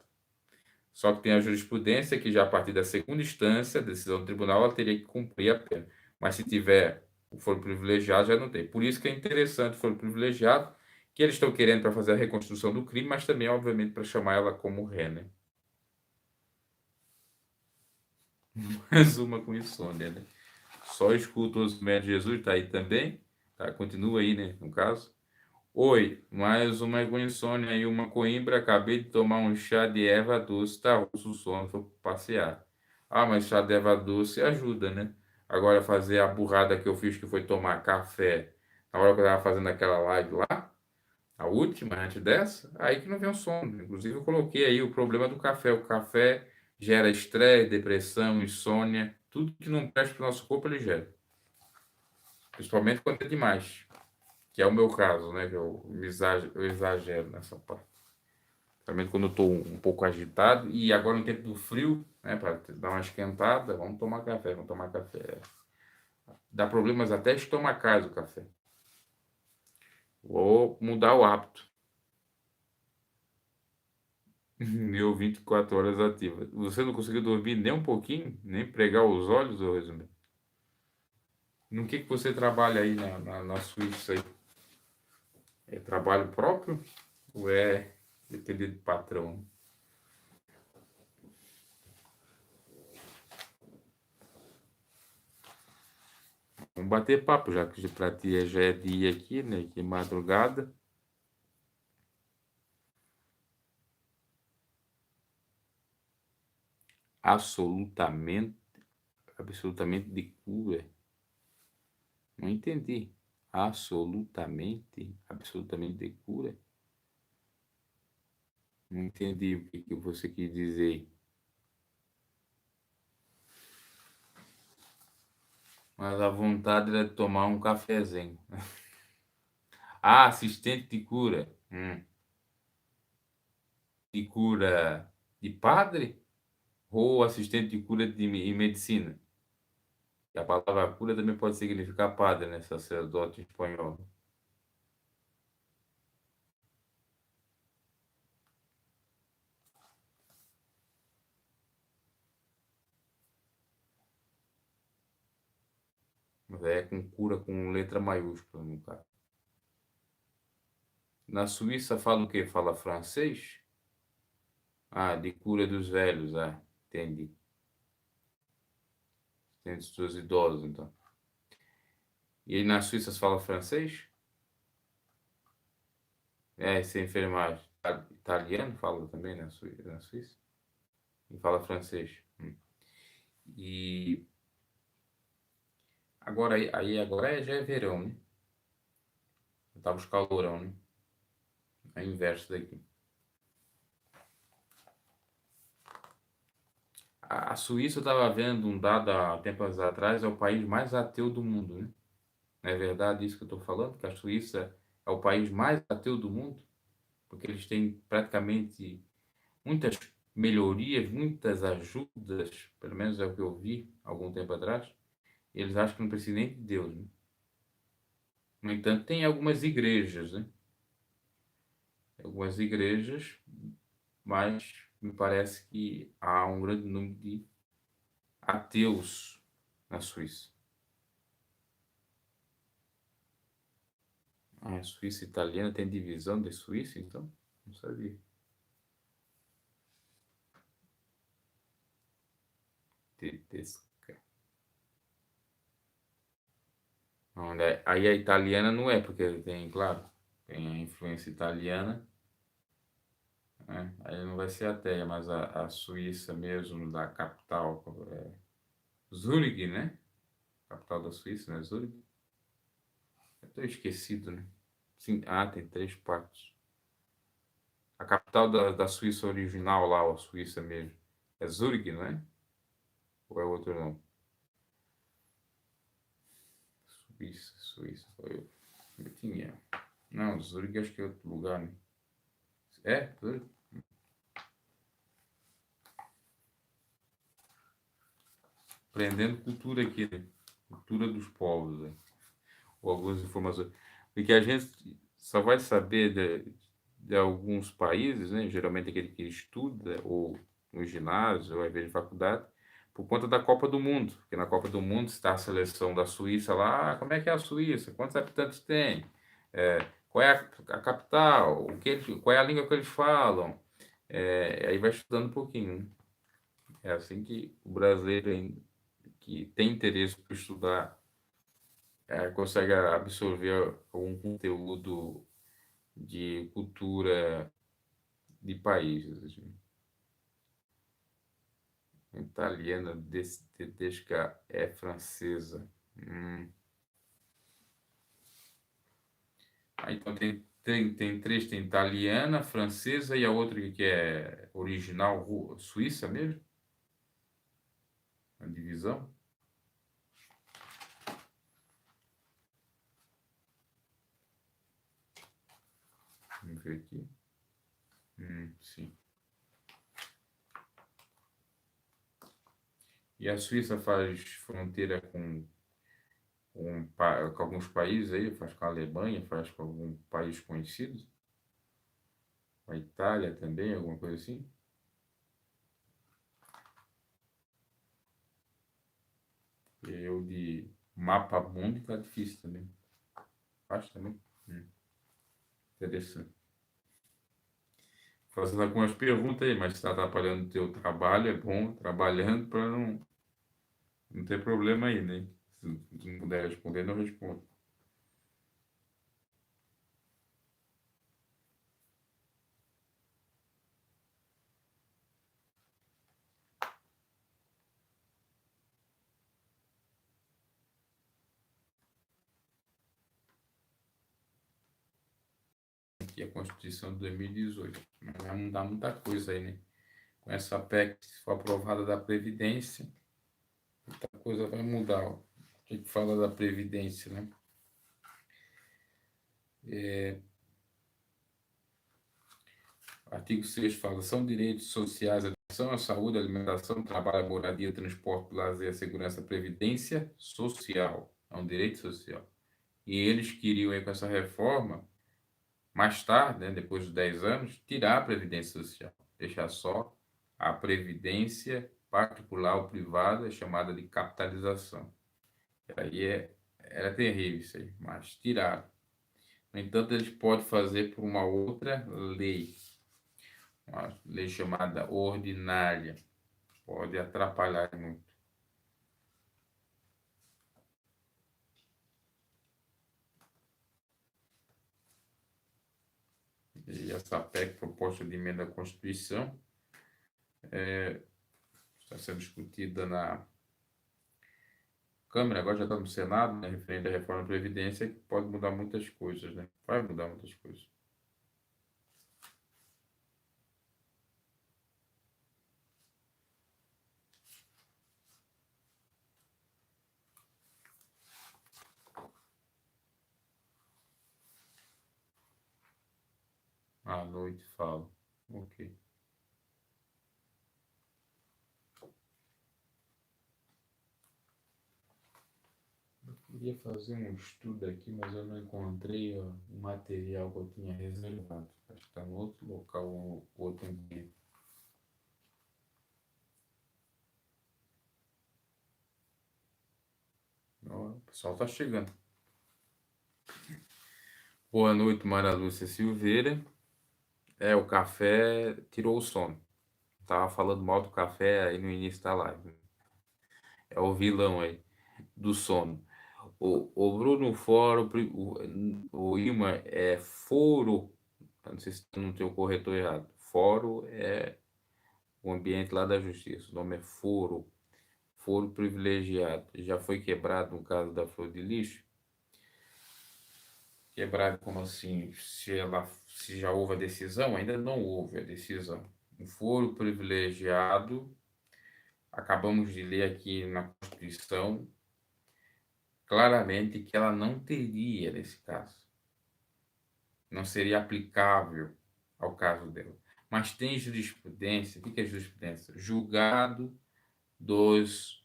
Só que tem a jurisprudência que já a partir da segunda instância, decisão do tribunal, ela teria que cumprir a pena. Mas se tiver o foro privilegiado, já não tem. Por isso que é interessante o foro privilegiado, que eles estão querendo para fazer a reconstrução do crime, mas também, obviamente, para chamar ela como ré, né? Mais uma com insônia, né? Só escuta os médicos de Jesus, tá aí também, tá? Continua aí, né, no caso. Oi, mais uma com insônia e uma coimbra, acabei de tomar um chá de erva doce, tá? O sono, foi passear. Ah, mas chá de erva doce ajuda, né? Agora fazer a burrada que eu fiz, que foi tomar café, na hora que eu tava fazendo aquela live lá, a última, antes dessa, aí que não vem o sono. Inclusive eu coloquei aí o problema do café. O café Gera estresse, depressão, insônia, tudo que não presta para o nosso corpo, ele gera. Principalmente quando é demais, que é o meu caso, né? Que eu exagero nessa parte. Principalmente quando eu estou um pouco agitado. E agora no tempo do frio, né? Para dar uma esquentada, vamos tomar café, vamos tomar café. Dá problemas até estomacais o café. Vou mudar o hábito. Meu 24 horas ativa. Você não conseguiu dormir nem um pouquinho? Nem pregar os olhos, ou resumir? No que você trabalha aí na Suíça aí? É trabalho próprio ou é depender do patrão? Vamos bater papo, já que pra ti já é dia aqui, né? Que é madrugada. Absolutamente, absolutamente de cura. Não entendi. Absolutamente de cura. Não entendi o que você quis dizer. Mas a vontade era de tomar um cafezinho. Ah, assistente de cura. De cura de padre ou assistente de cura em medicina? E a palavra cura também pode significar padre, né? Sacerdote em espanhol. Mas é com cura com letra maiúscula, no caso. Na Suíça fala o quê? Fala francês? Ah, de cura dos velhos, ah, entendi. Tem dos idosos, então. E aí na Suíça se fala francês? É, sem enfermagem. Italiano fala também na Suíça? E fala francês. E agora, já é verão, né? Tava os calorão, né? É inverso daqui. A Suíça, eu estava vendo um dado há tempos atrás, é o país mais ateu do mundo, né? Não é verdade isso que eu estou falando? Que a Suíça é o país mais ateu do mundo? Porque eles têm praticamente muitas melhorias, muitas ajudas, pelo menos é o que eu vi algum tempo atrás. E eles acham que não precisa nem de Deus, né? No entanto, tem algumas igrejas, né? Algumas igrejas, mas me parece que há um grande número de ateus na Suíça. Ah, a Suíça italiana tem divisão de Suíça, então? Não sabia. Tedesca. Aí a italiana não é, porque tem, claro, tem a influência italiana, né? Aí não vai ser a Teia, mas a Suíça mesmo, da capital, é Zurique, né? Capital da Suíça, né? Zurique. Eu estou esquecido, né? Sim, ah, tem três partes. A capital da Suíça original lá, a Suíça mesmo, é Zurique, não é? Ou é outro nome? Suíça. Eu tinha. Não, Zurique acho que é outro lugar, né? É, Zurique. Aprendendo cultura aqui, né? Cultura dos povos, né? Ou algumas informações. Porque a gente só vai saber de alguns países, né? Geralmente aquele que estuda, ou no ginásio, ou ao invés de faculdade, por conta da Copa do Mundo. Porque na Copa do Mundo está a seleção da Suíça lá, como é que é a Suíça? Quantos habitantes tem? Qual é a capital? Qual é a língua que eles falam? Aí vai estudando um pouquinho, né? É assim que o brasileiro que tem interesse por estudar consegue absorver algum conteúdo de cultura de países. Assim. Italiana, tedesca é francesa. Então tem três, tem italiana, francesa e a outra que é original suíça mesmo? A divisão? Vamos ver aqui. Sim. E a Suíça faz fronteira com alguns países aí, faz com a Alemanha, faz com algum país conhecido? A Itália também, alguma coisa assim? Eu de mapa mundo tá difícil também. Faz também? Interessante. Fazendo algumas perguntas aí, mas se está atrapalhando o teu trabalho, é bom trabalhando para não ter problema aí, né? Se não puder responder, não respondo. Aqui é a Constituição de 2018. Mas vai mudar muita coisa aí, né? Com essa PEC, se for aprovada da Previdência, muita coisa vai mudar. Ó. O que fala da Previdência, né? Artigo 6 fala, são direitos sociais, a educação, a saúde, a alimentação, trabalho, a moradia, transporte, lazer, a segurança, a previdência social. É um direito social. E eles queriam, aí, com essa reforma, mais tarde, né, depois de 10 anos, tirar a previdência social. Deixar só a previdência particular ou privada, chamada de capitalização. Aí era terrível isso aí, mas tiraram. No entanto, eles podem fazer por uma outra lei, uma lei chamada ordinária. Pode atrapalhar muito. E essa PEC, proposta de emenda à Constituição, está sendo discutida na Câmara, agora já está no Senado, né, referente à reforma da Previdência, que pode mudar muitas coisas, né? Vai mudar muitas coisas. À noite falo. Ok. Eu queria fazer um estudo aqui, mas eu não encontrei ó, o material que eu tinha reservado. Acho que está no outro local, outro ambiente. Ó, o pessoal está chegando. Boa noite, Maria Lúcia Silveira. O café tirou o sono. Tava falando mal do café aí no início da live. É o vilão aí do sono. O Bruno Foro, o imã é foro. Não sei se não tem o corretor errado. Foro é o ambiente lá da justiça. O nome é foro. Foro privilegiado. Já foi quebrado no caso da Flor de Lixo. Quebrado como assim? Se já houve a decisão? Ainda não houve a decisão. Um foro privilegiado. Acabamos de ler aqui na Constituição claramente que ela não teria nesse caso. Não seria aplicável ao caso dela. Mas tem jurisprudência. O que é jurisprudência? Julgado dos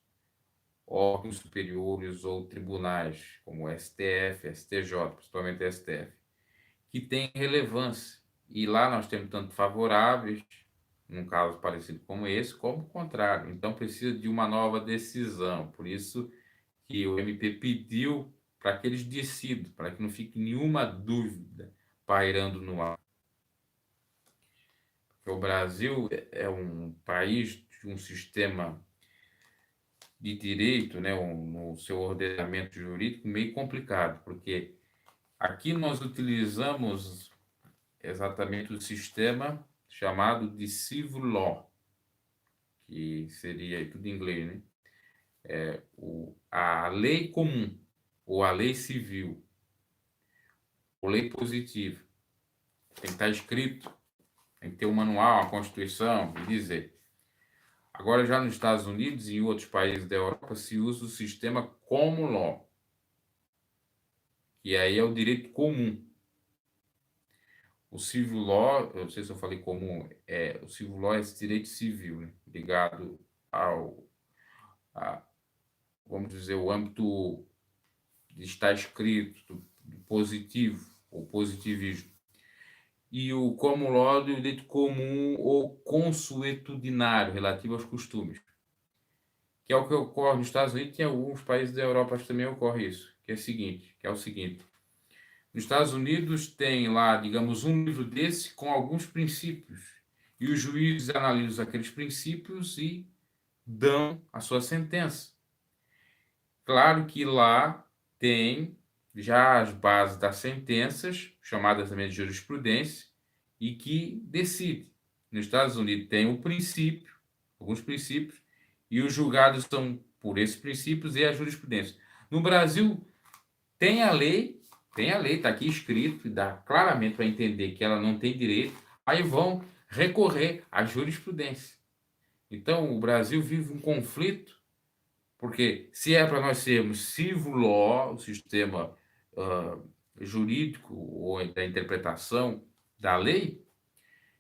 órgãos superiores ou tribunais, como o STF, STJ, principalmente o STF, que tem relevância. E lá nós temos tanto favoráveis, num caso parecido como esse, como o contrário. Então precisa de uma nova decisão. Por isso que o MP pediu para que eles decidam, para que não fique nenhuma dúvida pairando no ar. Porque o Brasil é um país de um sistema de direito, né, no seu ordenamento jurídico meio complicado, porque aqui nós utilizamos exatamente o sistema chamado de civil law, que seria tudo em inglês, né? A lei comum ou a lei civil, ou lei positiva. Tem que estar escrito, tem que ter um manual, uma constituição, e dizer. Agora, já nos Estados Unidos e em outros países da Europa, se usa o sistema common law, que aí é o direito comum. O civil law, eu não sei se eu falei comum, o civil law é esse direito civil, né, ligado a, vamos dizer, o âmbito de estar escrito, do positivo, ou positivismo. E o common law do direito comum ou consuetudinário, relativo aos costumes, que é o que ocorre nos Estados Unidos e em alguns países da Europa também ocorre isso, que é o seguinte, nos Estados Unidos tem lá, digamos, um livro desse com alguns princípios, e os juízes analisam aqueles princípios e dão a sua sentença. Claro que lá tem já as bases das sentenças, chamadas também de jurisprudência, e que decide. Nos Estados Unidos tem o princípio, alguns princípios, e os julgados são por esses princípios e a jurisprudência. No Brasil, tem a lei, está aqui escrito, e dá claramente para entender que ela não tem direito, aí vão recorrer à jurisprudência. Então, o Brasil vive um conflito, porque se é para nós sermos civil law, o sistema jurídico ou da interpretação da lei,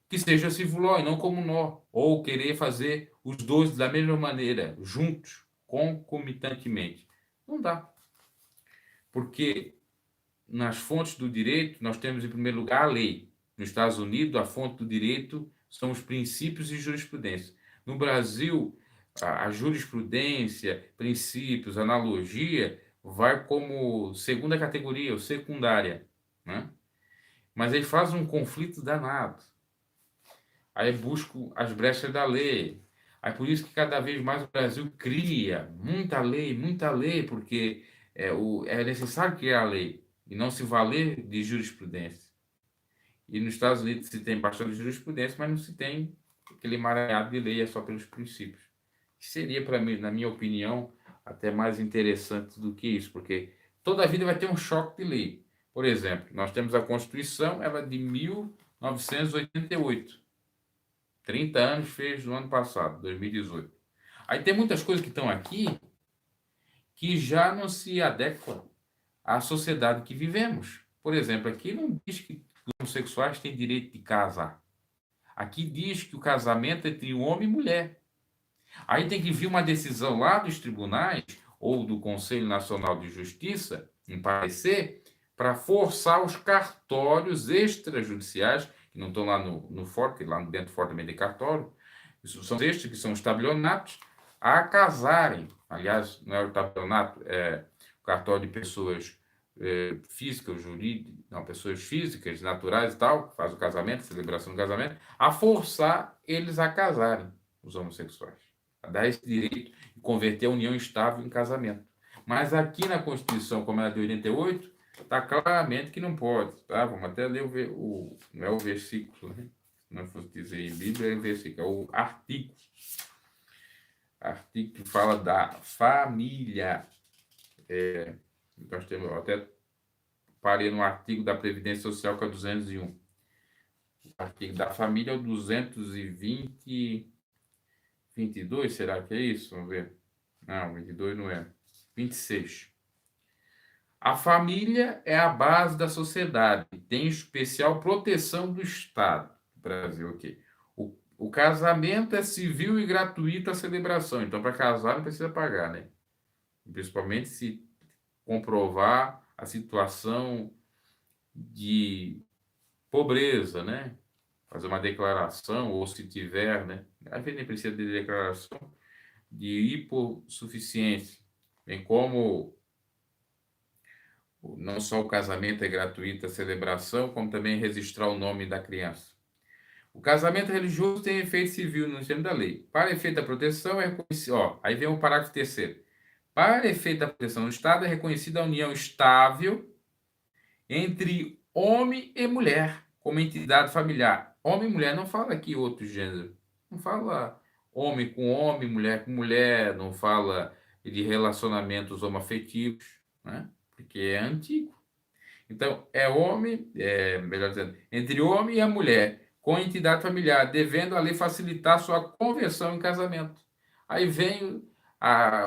que seja civil law e não common law, ou querer fazer os dois da mesma maneira, juntos, concomitantemente. Não dá. Porque nas fontes do direito, nós temos, em primeiro lugar, a lei. Nos Estados Unidos, a fonte do direito são os princípios e jurisprudência. No Brasil, a jurisprudência, princípios, analogia, vai como segunda categoria, ou secundária, né? Mas aí faz um conflito danado. Aí busco as brechas da lei. Aí por isso que cada vez mais o Brasil cria muita lei, porque é necessário criar a lei e não se valer de jurisprudência. E nos Estados Unidos se tem bastante jurisprudência, mas não se tem aquele emaranhado de lei, é só pelos princípios. Que seria, para mim, na minha opinião, até mais interessante do que isso, porque toda a vida vai ter um choque de lei. Por exemplo, nós temos a Constituição, ela é de 1988. 30 anos fez no ano passado, 2018. Aí tem muitas coisas que estão aqui que já não se adequam à sociedade que vivemos. Por exemplo, aqui não diz que os homossexuais têm direito de casar. Aqui diz que o casamento é entre homem e mulher. Aí tem que vir uma decisão lá dos tribunais ou do Conselho Nacional de Justiça, em parecer, para forçar os cartórios extrajudiciais, que não estão lá no forte, lá dentro do forte também tem cartório, são estes que são os tabelionatos, a casarem. Aliás, não é o tabelionato, é o cartório de pessoas físicas, jurídicas, não, pessoas físicas, naturais e tal, que faz o casamento, a celebração do casamento, a forçar eles a casarem, os homossexuais. A dar esse direito e converter a união estável em casamento. Mas aqui na Constituição, como é de 88, está claramente que não pode. Tá? Vamos até ler não é o versículo, né? Não fosse dizer em Bíblia, é o versículo, é o artigo. Artigo que fala da família. Nós temos, eu até parei no artigo da Previdência Social, que é o 201. O artigo da família é o 220. 22, será que é isso? Vamos ver. Não, 22 não é. 26. A família é a base da sociedade, tem especial proteção do Estado. Brasil, ok. O casamento é civil e gratuito a celebração, então para casar não precisa pagar, né? Principalmente se comprovar a situação de pobreza, né? Fazer uma declaração, ou se tiver, né? Às vezes nem precisa de declaração, de hipossuficiência, bem como não só o casamento é gratuito, a celebração, como também registrar o nome da criança. O casamento religioso tem efeito civil no sistema da lei. Para efeito da proteção, é reconhecido. Aí vem o parágrafo terceiro. Para efeito da proteção do Estado, é reconhecida a união estável entre homem e mulher, como entidade familiar. Homem e mulher, não fala aqui outro gênero. Não fala homem com homem, mulher com mulher, não fala de relacionamentos homoafetivos, né? Porque é antigo. Então, melhor dizendo, entre o homem e a mulher, com entidade familiar, devendo a lei facilitar sua conversão em casamento. Aí vem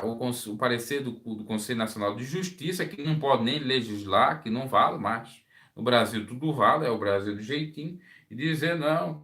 o parecer do Conselho Nacional de Justiça, que não pode nem legislar, que não vale mais. No Brasil tudo vale, é o Brasil do jeitinho, e dizer, não,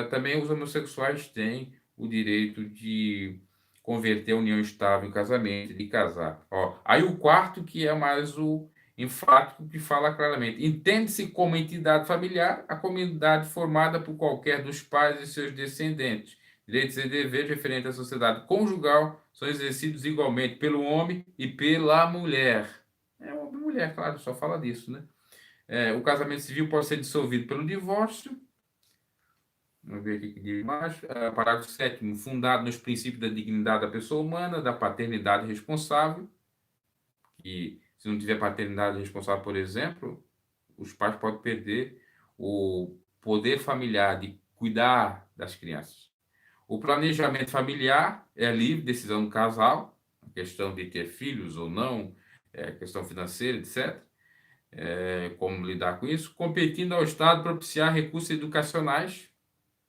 também os homossexuais têm o direito de converter a união estável em casamento, de casar. Ó, aí o quarto, que é mais o enfático, que fala claramente: entende-se como entidade familiar a comunidade formada por qualquer dos pais e seus descendentes. Direitos e deveres referentes à sociedade conjugal são exercidos igualmente pelo homem e pela mulher. É homem e mulher, claro, só fala disso, né? O casamento civil pode ser dissolvido pelo divórcio. Vamos ver aqui que diz mais. Parágrafo 7º, fundado nos princípios da dignidade da pessoa humana, da paternidade responsável, e se não tiver paternidade responsável, por exemplo, os pais podem perder o poder familiar de cuidar das crianças. O planejamento familiar é livre decisão do casal, a questão de ter filhos ou não, questão financeira, etc. Como lidar com isso, competindo ao Estado propiciar recursos educacionais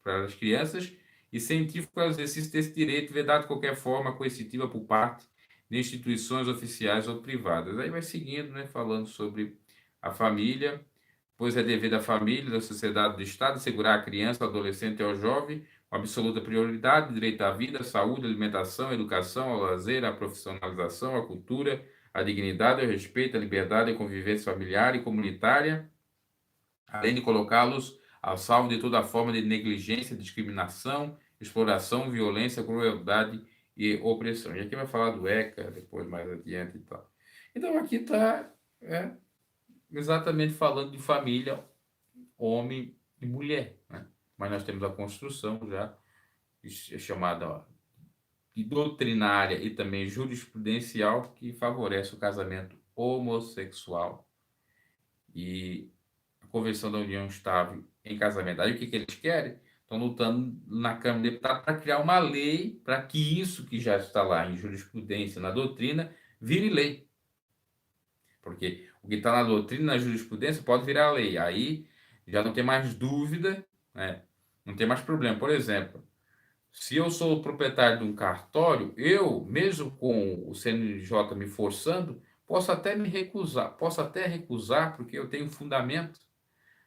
para as crianças e científico ao exercício desse direito, vedado de qualquer forma coercitiva por parte de instituições oficiais ou privadas. Aí vai seguindo, né, falando sobre a família, pois é dever da família, da sociedade, do Estado assegurar à criança, ao adolescente e ao jovem com absoluta prioridade, direito à vida, à saúde, à alimentação, à educação, ao lazer, à profissionalização, à cultura, à dignidade, ao respeito, à liberdade, à convivência familiar e comunitária, além de colocá-los ao salvo de toda forma de negligência, discriminação, exploração, violência, crueldade e opressão. E aqui vai falar do ECA, depois mais adiante e tal. Então aqui está exatamente falando de família, homem e mulher, né? Mas nós temos a construção já chamada de doutrinária e também jurisprudencial que favorece o casamento homossexual e a convenção da união estável em casamento. Aí o que, que eles querem? Estão lutando na Câmara de Deputados para criar uma lei para que isso que já está lá em jurisprudência, na doutrina, vire lei. Porque o que está na doutrina, na jurisprudência, pode virar lei. Aí já não tem mais dúvida, né? Não tem mais problema. Por exemplo, se eu sou proprietário de um cartório, eu, mesmo com o CNJ me forçando, posso até recusar, porque eu tenho fundamento,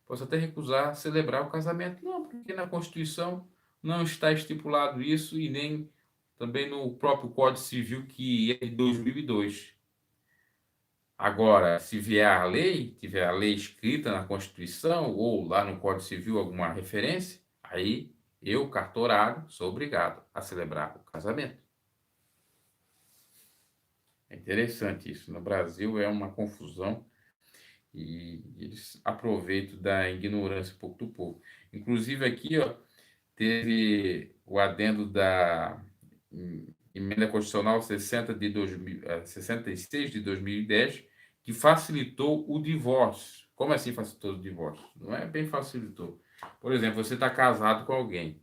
posso até recusar celebrar o casamento. Não, porque na Constituição não está estipulado isso e nem também no próprio Código Civil, que é de 2002. Agora, se vier a lei, tiver a lei escrita na Constituição ou lá no Código Civil alguma referência, aí eu, cartorário, sou obrigado a celebrar o casamento. É interessante isso. No Brasil é uma confusão e eles aproveitam da ignorância do povo. Inclusive aqui, ó, teve o adendo da Emenda Constitucional 66 de 2010, que facilitou o divórcio. Como assim facilitou o divórcio? Não é bem facilitou. Por exemplo, você está casado com alguém,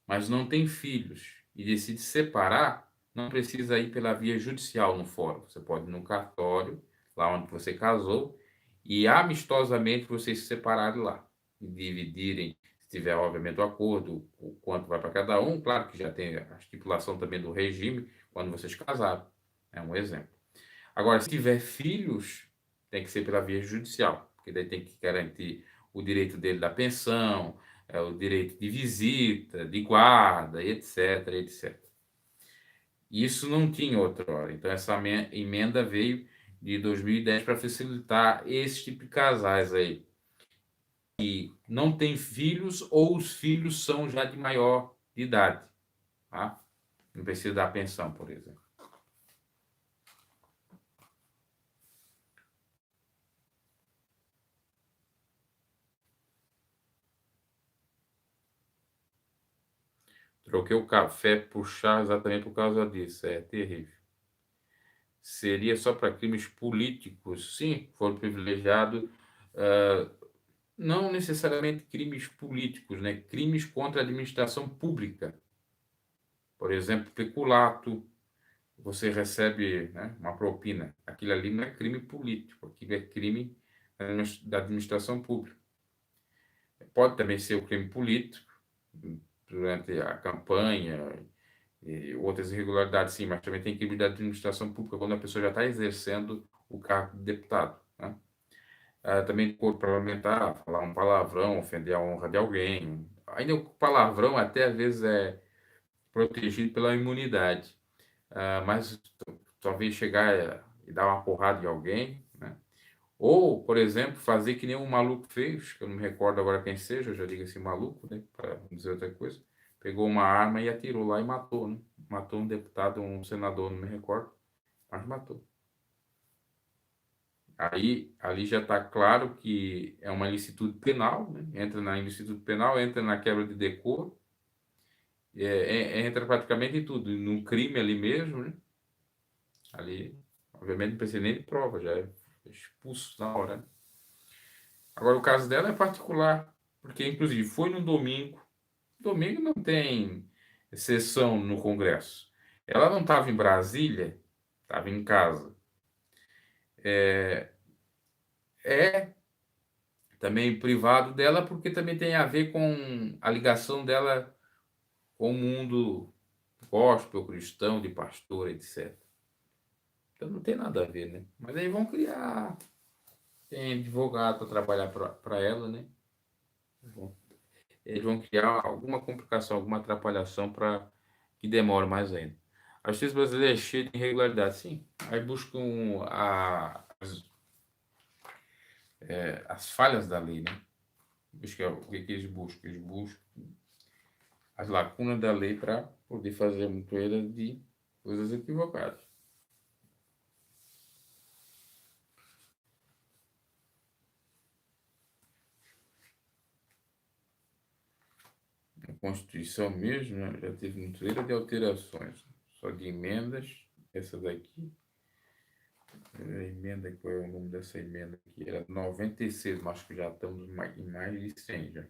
mas não tem filhos e decide separar, não precisa ir pela via judicial no fórum. Você pode ir no cartório, lá onde você casou, e amistosamente vocês se separarem lá, e dividirem, se tiver, obviamente, o acordo, o quanto vai para cada um. Claro que já tem a estipulação também do regime, quando vocês casaram. É um exemplo. Agora, se tiver filhos, tem que ser pela via judicial, porque daí tem que garantir o direito dele da pensão, o direito de visita, de guarda, etc, etc. Isso não tinha outra hora. Então, essa emenda veio de 2010 para facilitar esse tipo de casais aí. E não tem filhos ou os filhos são já de maior de idade. Tá? Não precisa dar pensão, por exemplo. Troquei o café por chá exatamente por causa disso. É terrível. Seria só para crimes políticos? Sim, foram privilegiados. Não necessariamente crimes políticos, né? Crimes contra a administração pública. Por exemplo, peculato, você recebe, né, uma propina. Aquilo ali não é crime político, aquilo é crime da administração pública. Pode também ser o crime político, durante a campanha, E outras irregularidades, sim, mas também tem crime de administração pública, quando a pessoa já está exercendo o cargo de deputado, né? Também cor parlamentar, falar um palavrão, ofender a honra de alguém. Ainda o palavrão até às vezes é protegido pela imunidade, mas talvez chegar e dar uma porrada em alguém, né? Ou, por exemplo, fazer que nem um maluco fez, que eu não me recordo agora quem seja, eu já digo assim, maluco, né? Para não dizer outra coisa. Pegou uma arma e atirou lá e matou, né? Matou um deputado, um senador, não me recordo, mas matou. Aí, ali já está claro que é uma ilicitude penal, né? Entra na ilicitude penal, entra na quebra de decoro, entra praticamente em tudo, num crime ali mesmo, né? Ali, obviamente, não precisa nem de prova, já é expulso na hora, né? Agora, o caso dela é particular, porque, inclusive, foi no domingo. Domingo não tem sessão no Congresso. Ela não estava em Brasília, estava em casa. É também privado dela, porque também tem a ver com a ligação dela com o mundo gospel, cristão, de pastor, etc. Então não tem nada a ver, né? Mas aí vão criar, tem advogado para trabalhar para ela, né? Bom, eles vão criar alguma complicação, alguma atrapalhação para que demore mais ainda. A justiça brasileira é cheia de irregularidades, sim. Aí buscam as falhas da lei, né? O que eles buscam? Eles buscam as lacunas da lei para poder fazer muito ele de coisas equivocadas. A Constituição mesmo, né, já teve muito erro de alterações, só de emendas. Essa daqui, a emenda, qual é o nome dessa emenda aqui? Era 96, mas acho que já estamos em mais de 100 já.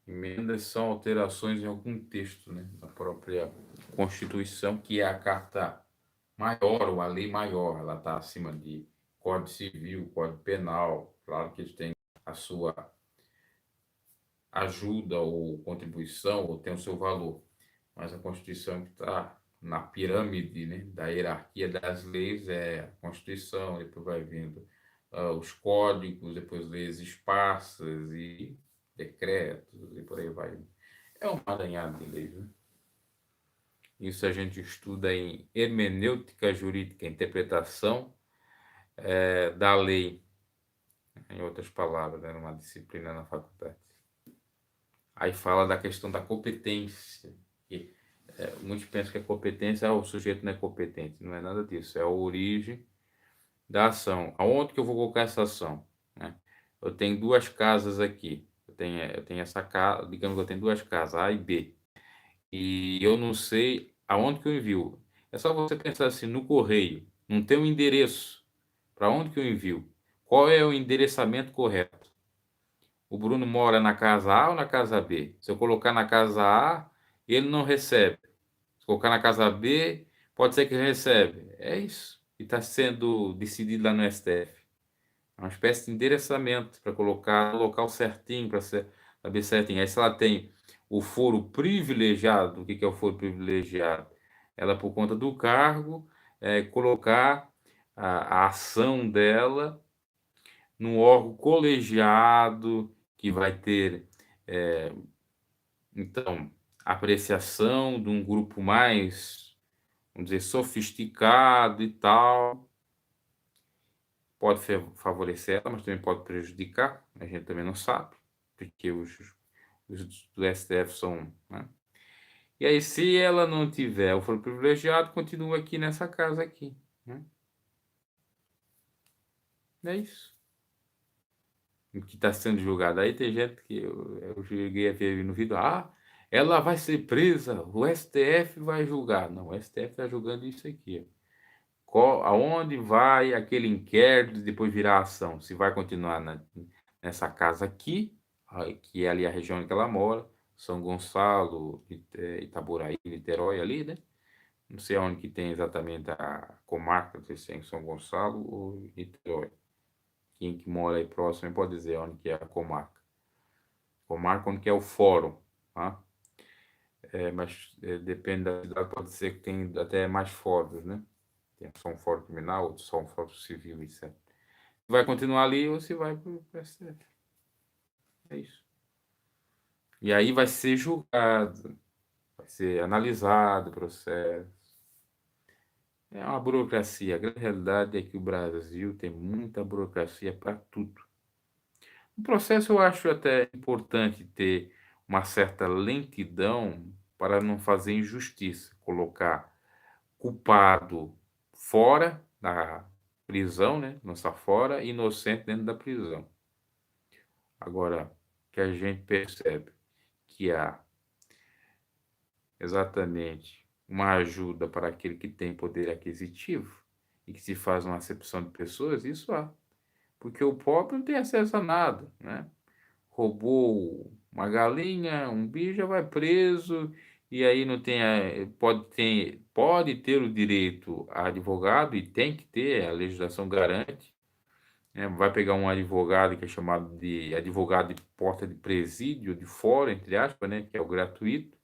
Emendas são alterações em algum texto, né, da própria Constituição, que é a carta maior, ou a lei maior, ela está acima de Código Civil, Código Penal, claro que eles têm a sua ajuda ou contribuição, ou tem o seu valor, mas a Constituição que está na pirâmide, né, da hierarquia das leis é a Constituição, depois vai vindo os códigos, depois leis esparsas e decretos e por aí vai. É um emaranhado de leis, né? Isso a gente estuda em hermenêutica jurídica, interpretação da lei, em outras palavras, né, numa disciplina na faculdade. Aí fala da questão da competência. Que, muitos pensam que a competência, o sujeito não é competente. Não é nada disso. É a origem da ação. Aonde que eu vou colocar essa ação? Né? Eu tenho duas casas aqui. Eu tenho essa casa, digamos que eu tenho duas casas, A e B. E eu não sei aonde que eu envio. É só você pensar assim, no correio, não tem um endereço. Para onde que eu envio? Qual é o endereçamento correto? O Bruno mora na casa A ou na casa B? Se eu colocar na casa A, ele não recebe. Se colocar na casa B, pode ser que ele recebe. É isso que está sendo decidido lá no STF. É uma espécie de endereçamento para colocar no local certinho, para saber certinho. Aí se ela tem o foro privilegiado, o que que é o foro privilegiado? Ela, por conta do cargo, colocar a ação dela num órgão colegiado que vai ter, eh, então, apreciação de um grupo mais, vamos dizer, sofisticado e tal. Pode favorecer ela, mas também pode prejudicar, a gente também não sabe, porque os do STF são, né? E aí, se ela não tiver o foro privilegiado, continua aqui nessa casa aqui, né? É isso. O que está sendo julgado. Aí tem gente que eu cheguei a ver no vídeo, ela vai ser presa, o STF vai julgar. Não, o STF está julgando isso aqui. Aonde vai aquele inquérito e depois virar ação? Se vai continuar nessa casa aqui, que é ali a região em que ela mora, São Gonçalo, Itaboraí, Niterói ali, né? Não sei aonde que tem exatamente a comarca, não sei se é em São Gonçalo ou Niterói. Quem que mora aí próximo pode dizer onde que é a comarca. Comarca onde que é o fórum, tá? mas depende da cidade, pode ser que tem até mais fóruns, né? Tem só um fórum criminal, outro só um fórum civil, etc. Vai continuar ali ou se vai para o STF. É isso. E aí vai ser julgado, vai ser analisado o processo. É uma burocracia. A grande realidade é que o Brasil tem muita burocracia para tudo. No processo, eu acho até importante ter uma certa lentidão para não fazer injustiça, colocar culpado fora da prisão, né? Lançar fora, inocente dentro da prisão. Agora, que a gente percebe que há exatamente uma ajuda para aquele que tem poder aquisitivo e que se faz uma acepção de pessoas, isso há. Porque o pobre não tem acesso a nada, né? Roubou uma galinha, um bicho, já vai preso, e aí não tem, pode ter o direito a advogado, e tem que ter, a legislação garante, né? Vai pegar um advogado que é chamado de advogado de porta de presídio, de fora, entre aspas, né? Que é o gratuito,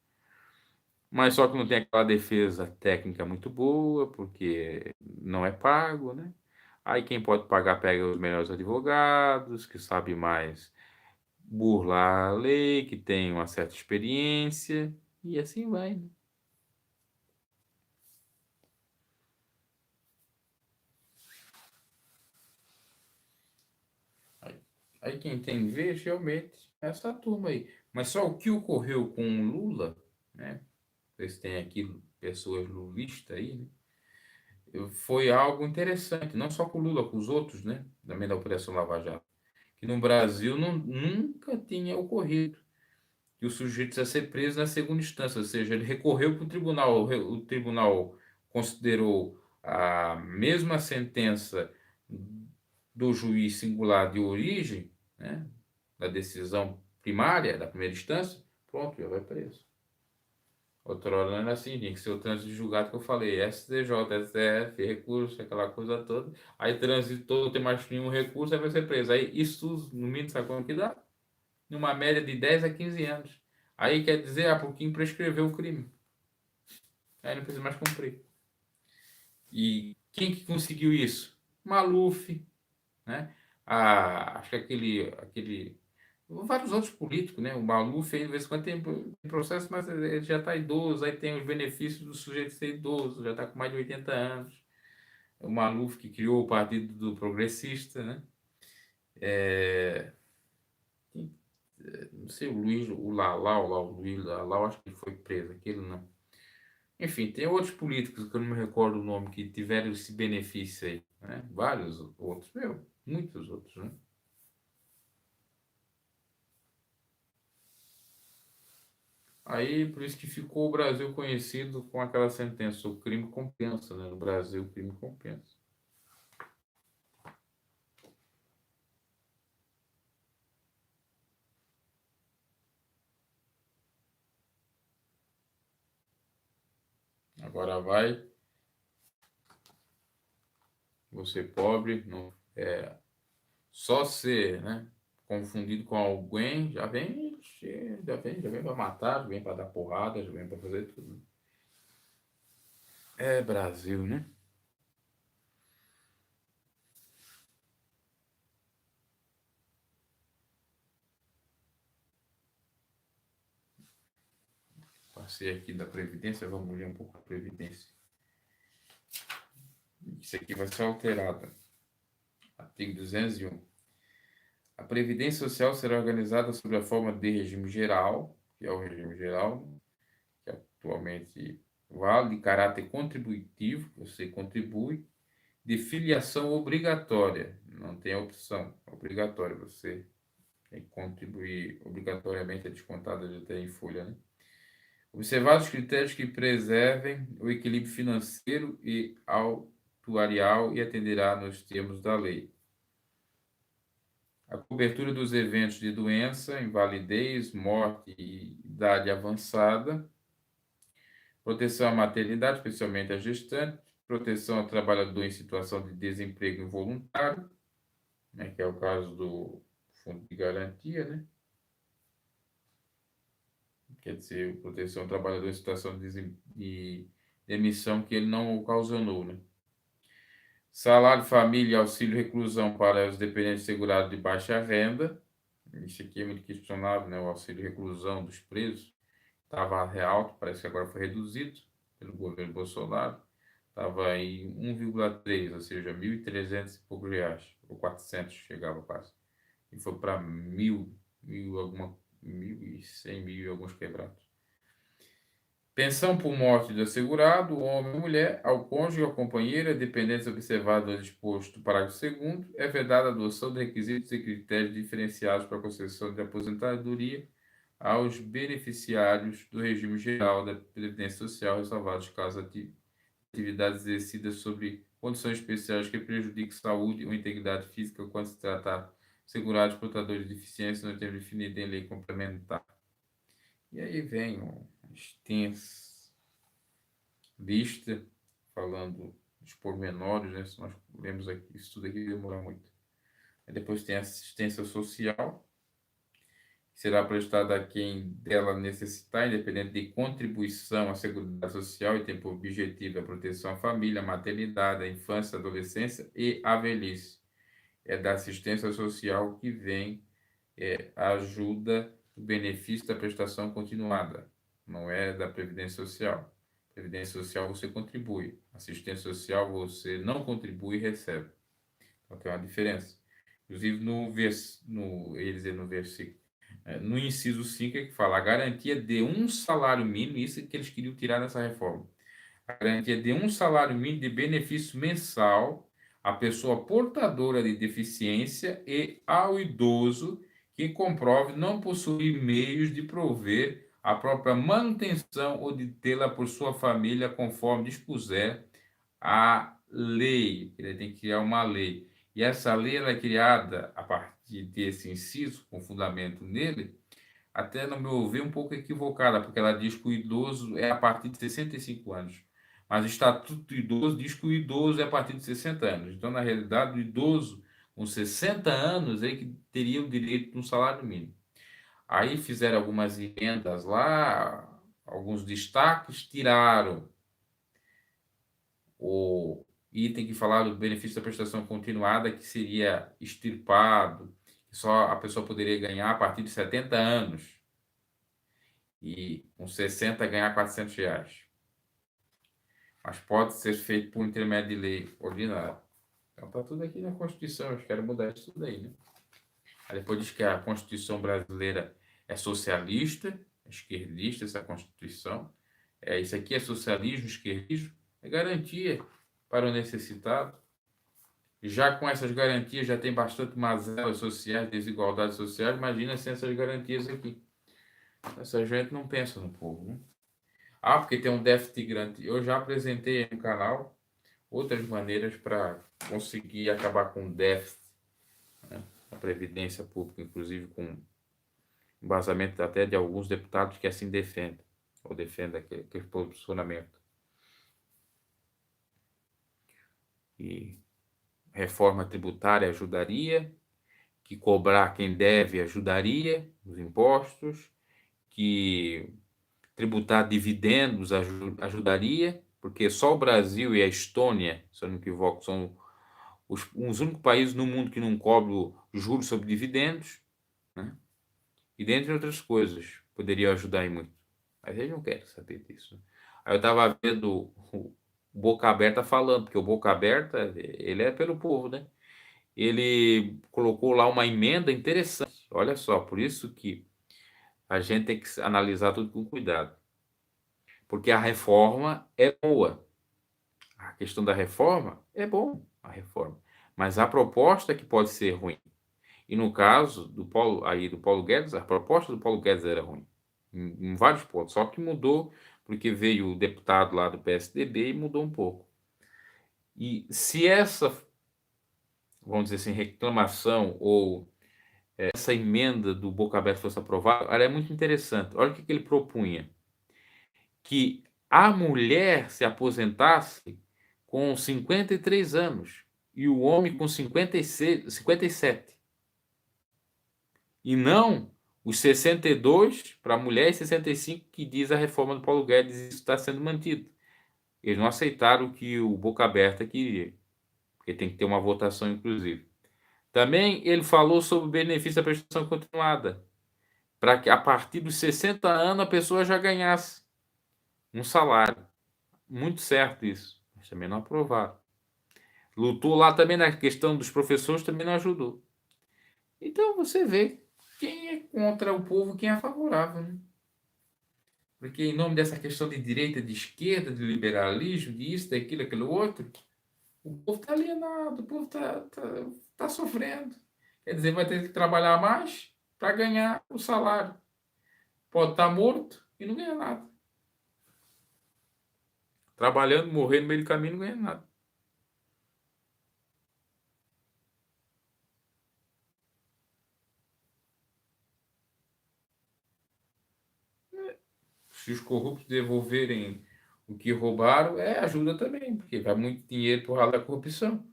mas só que não tem aquela defesa técnica muito boa, porque não é pago, né? Aí quem pode pagar pega os melhores advogados, que sabe mais burlar a lei, que tem uma certa experiência, e assim vai, né? Aí, aí quem tem vez, realmente, é essa turma aí. Mas só o que ocorreu com o Lula, né? Vocês têm aqui pessoas lulistas aí, né? Foi algo interessante, não só com o Lula, com os outros, né? Também da Operação Lava Jato, que no Brasil nunca tinha ocorrido. Que o sujeito ia ser preso na segunda instância, ou seja, ele recorreu para o tribunal, o tribunal considerou a mesma sentença do juiz singular de origem, né, da decisão primária, da primeira instância, pronto, já vai preso. Outrora não era assim, tinha que ser o trânsito de julgado que eu falei, STJ, STF, recurso, aquela coisa toda. Aí transitou, tem mais nenhum recurso, aí vai ser preso. Aí isso, no mínimo, sabe quanto que dá? Numa média de 10 a 15 anos. Aí quer dizer, há pouquinho prescreveu o crime. Aí não precisa mais cumprir. E quem que conseguiu isso? Maluf, né? Acho que vários outros políticos, né? O Maluf, aí, de vez em quando tem processo, mas ele já está idoso, aí tem os benefícios do sujeito ser idoso, já está com mais de 80 anos. O Maluf que criou o Partido do Progressista, né? É, não sei, o Luiz, o Lalau, lá, o Luiz Lalau, acho que ele foi preso, aquele não. Enfim, tem outros políticos que eu não me recordo o nome que tiveram esse benefício aí, né? Vários outros, muitos outros, né? Aí, por isso que ficou o Brasil conhecido com aquela sentença, o crime compensa, né? No Brasil, o crime compensa. Agora vai, você pobre, não, só ser, né? Confundido com alguém, já vem para matar, já vem para dar porrada, já vem para fazer tudo. É Brasil, né? Passei aqui da Previdência, vamos ler um pouco a Previdência. Isso aqui vai ser alterado. Artigo 201. A Previdência Social será organizada sob a forma de regime geral, que é o regime geral, que atualmente vale, de caráter contributivo, você contribui, de filiação obrigatória, não tem opção, obrigatória, você tem que contribuir obrigatoriamente, é descontado até em folha, né? Observar os critérios que preservem o equilíbrio financeiro e atuarial e atenderá nos termos da lei. A cobertura dos eventos de doença, invalidez, morte e idade avançada, proteção à maternidade, especialmente à gestante, proteção ao trabalhador em situação de desemprego involuntário, né, que é o caso do Fundo de Garantia, né? quer dizer, proteção ao trabalhador em situação de demissão que ele não ocasionou, né? Salário família e auxílio reclusão para os dependentes segurados de baixa renda. Isso aqui é muito questionável, né? O auxílio reclusão dos presos estava alto, parece que agora foi reduzido pelo governo Bolsonaro. Estava em 1,3, ou seja, 1.300 e poucos reais, ou 400 chegava quase. E foi para 1.100, mil e alguns quebrados. Pensão por morte do assegurado, homem ou mulher, ao cônjuge ou ao companheiro, dependentes observado ou disposto, parágrafo 2º, é vedada a adoção de requisitos e critérios diferenciados para a concessão de aposentadoria aos beneficiários do regime geral da Previdência Social, ressalvados caso atividades exercidas sobre condições especiais que prejudiquem saúde ou integridade física quando se tratar de segurados portadores de deficiência no termo definido em lei complementar. E aí vem uma extensa lista falando dos pormenores, né? Se nós lemos aqui, isso tudo aqui demora muito. Aí depois tem a assistência social, que será prestada a quem dela necessitar, independente de contribuição à Seguridade Social e tem por objetivo a proteção à família, a maternidade, a infância, a adolescência e a velhice. É da assistência social que vem a ajuda, o benefício da prestação continuada, não é da Previdência Social. Previdência Social você contribui, assistência social você não contribui e recebe. Então tem uma diferença. Inclusive no versículo, no inciso 5 é que fala a garantia de um salário mínimo, isso é que eles queriam tirar nessa reforma. A garantia de um salário mínimo de benefício mensal à pessoa portadora de deficiência e ao idoso que comprove não possuir meios de prover a própria manutenção ou de tê-la por sua família, conforme dispuser a lei. Ele tem que criar uma lei. E essa lei ela é criada a partir desse inciso, com fundamento nele, até no meu ver, um pouco equivocada, porque ela diz que o idoso é a partir de 65 anos. Mas o Estatuto do Idoso diz que o idoso é a partir de 60 anos. Então, na realidade, o idoso com 60 anos é que teria o direito de um salário mínimo. Aí fizeram algumas emendas lá, alguns destaques, tiraram o item que falava do benefício da prestação continuada, que seria extirpado, que só a pessoa poderia ganhar a partir de 70 anos e com 60 ganhar R$ 400. Mas pode ser feito por intermédio de lei ordinária. Então está tudo aqui na Constituição, eles querem mudar isso tudo aí, né? Aí depois diz que a Constituição brasileira é socialista, é esquerdista, essa Constituição. Isso aqui é socialismo, esquerdismo, é garantia para o necessitado. Já com essas garantias já tem bastante mazelas sociais, desigualdades sociais, imagina sem essas garantias aqui. Essa gente não pensa no povo, né? Porque tem um déficit grande. Eu já apresentei no canal outras maneiras para conseguir acabar com o déficit, né, da Previdência Pública, inclusive com embasamento até de alguns deputados que assim defendem, ou defendem aquele posicionamento. E reforma tributária ajudaria, que cobrar quem deve ajudaria, os impostos, que tributar dividendos ajudaria, porque só o Brasil e a Estônia, se eu não me equivoco, são os únicos países no mundo que não cobram juros sobre dividendos, né? E dentre outras coisas, poderia ajudar em muito. Mas eles não querem saber disso. Aí eu estava vendo o Boca Aberta falando, porque o Boca Aberta, ele é pelo povo, né? Ele colocou lá uma emenda interessante. Olha só, por isso que a gente tem que analisar tudo com cuidado. Porque a reforma é boa. A questão da reforma é bom, a reforma. Mas a proposta que pode ser ruim. E no caso do Paulo Guedes, a proposta do Paulo Guedes era ruim. Em vários pontos. Só que mudou porque veio o deputado lá do PSDB e mudou um pouco. E se essa, vamos dizer assim, reclamação ou essa emenda do Boca Aberta fosse aprovada, ela é muito interessante. Olha o que ele propunha. Que a mulher se aposentasse com 53 anos e o homem com 57. E não os 62 para a mulher e 65 que diz a reforma do Paulo Guedes, isso está sendo mantido. Eles não aceitaram o que o Boca Aberta queria, porque tem que ter uma votação inclusive. Também ele falou sobre o benefício da prestação continuada, para que a partir dos 60 anos a pessoa já ganhasse um salário. Muito certo isso, mas também não aprovaram. Lutou lá também na questão dos professores, também não ajudou. Então você vê quem é contra o povo, quem é favorável, né? Porque em nome dessa questão de direita, de esquerda, de liberalismo, de isso, daquilo, aquilo outro, o povo está alienado, o povo tá sofrendo. Quer dizer, vai ter que trabalhar mais para ganhar o salário. Pode estar morto e não ganha nada. Trabalhando, morrer no meio do caminho, não ganha nada. Se os corruptos devolverem o que roubaram, ajuda também, porque vai muito dinheiro para o ralo da corrupção.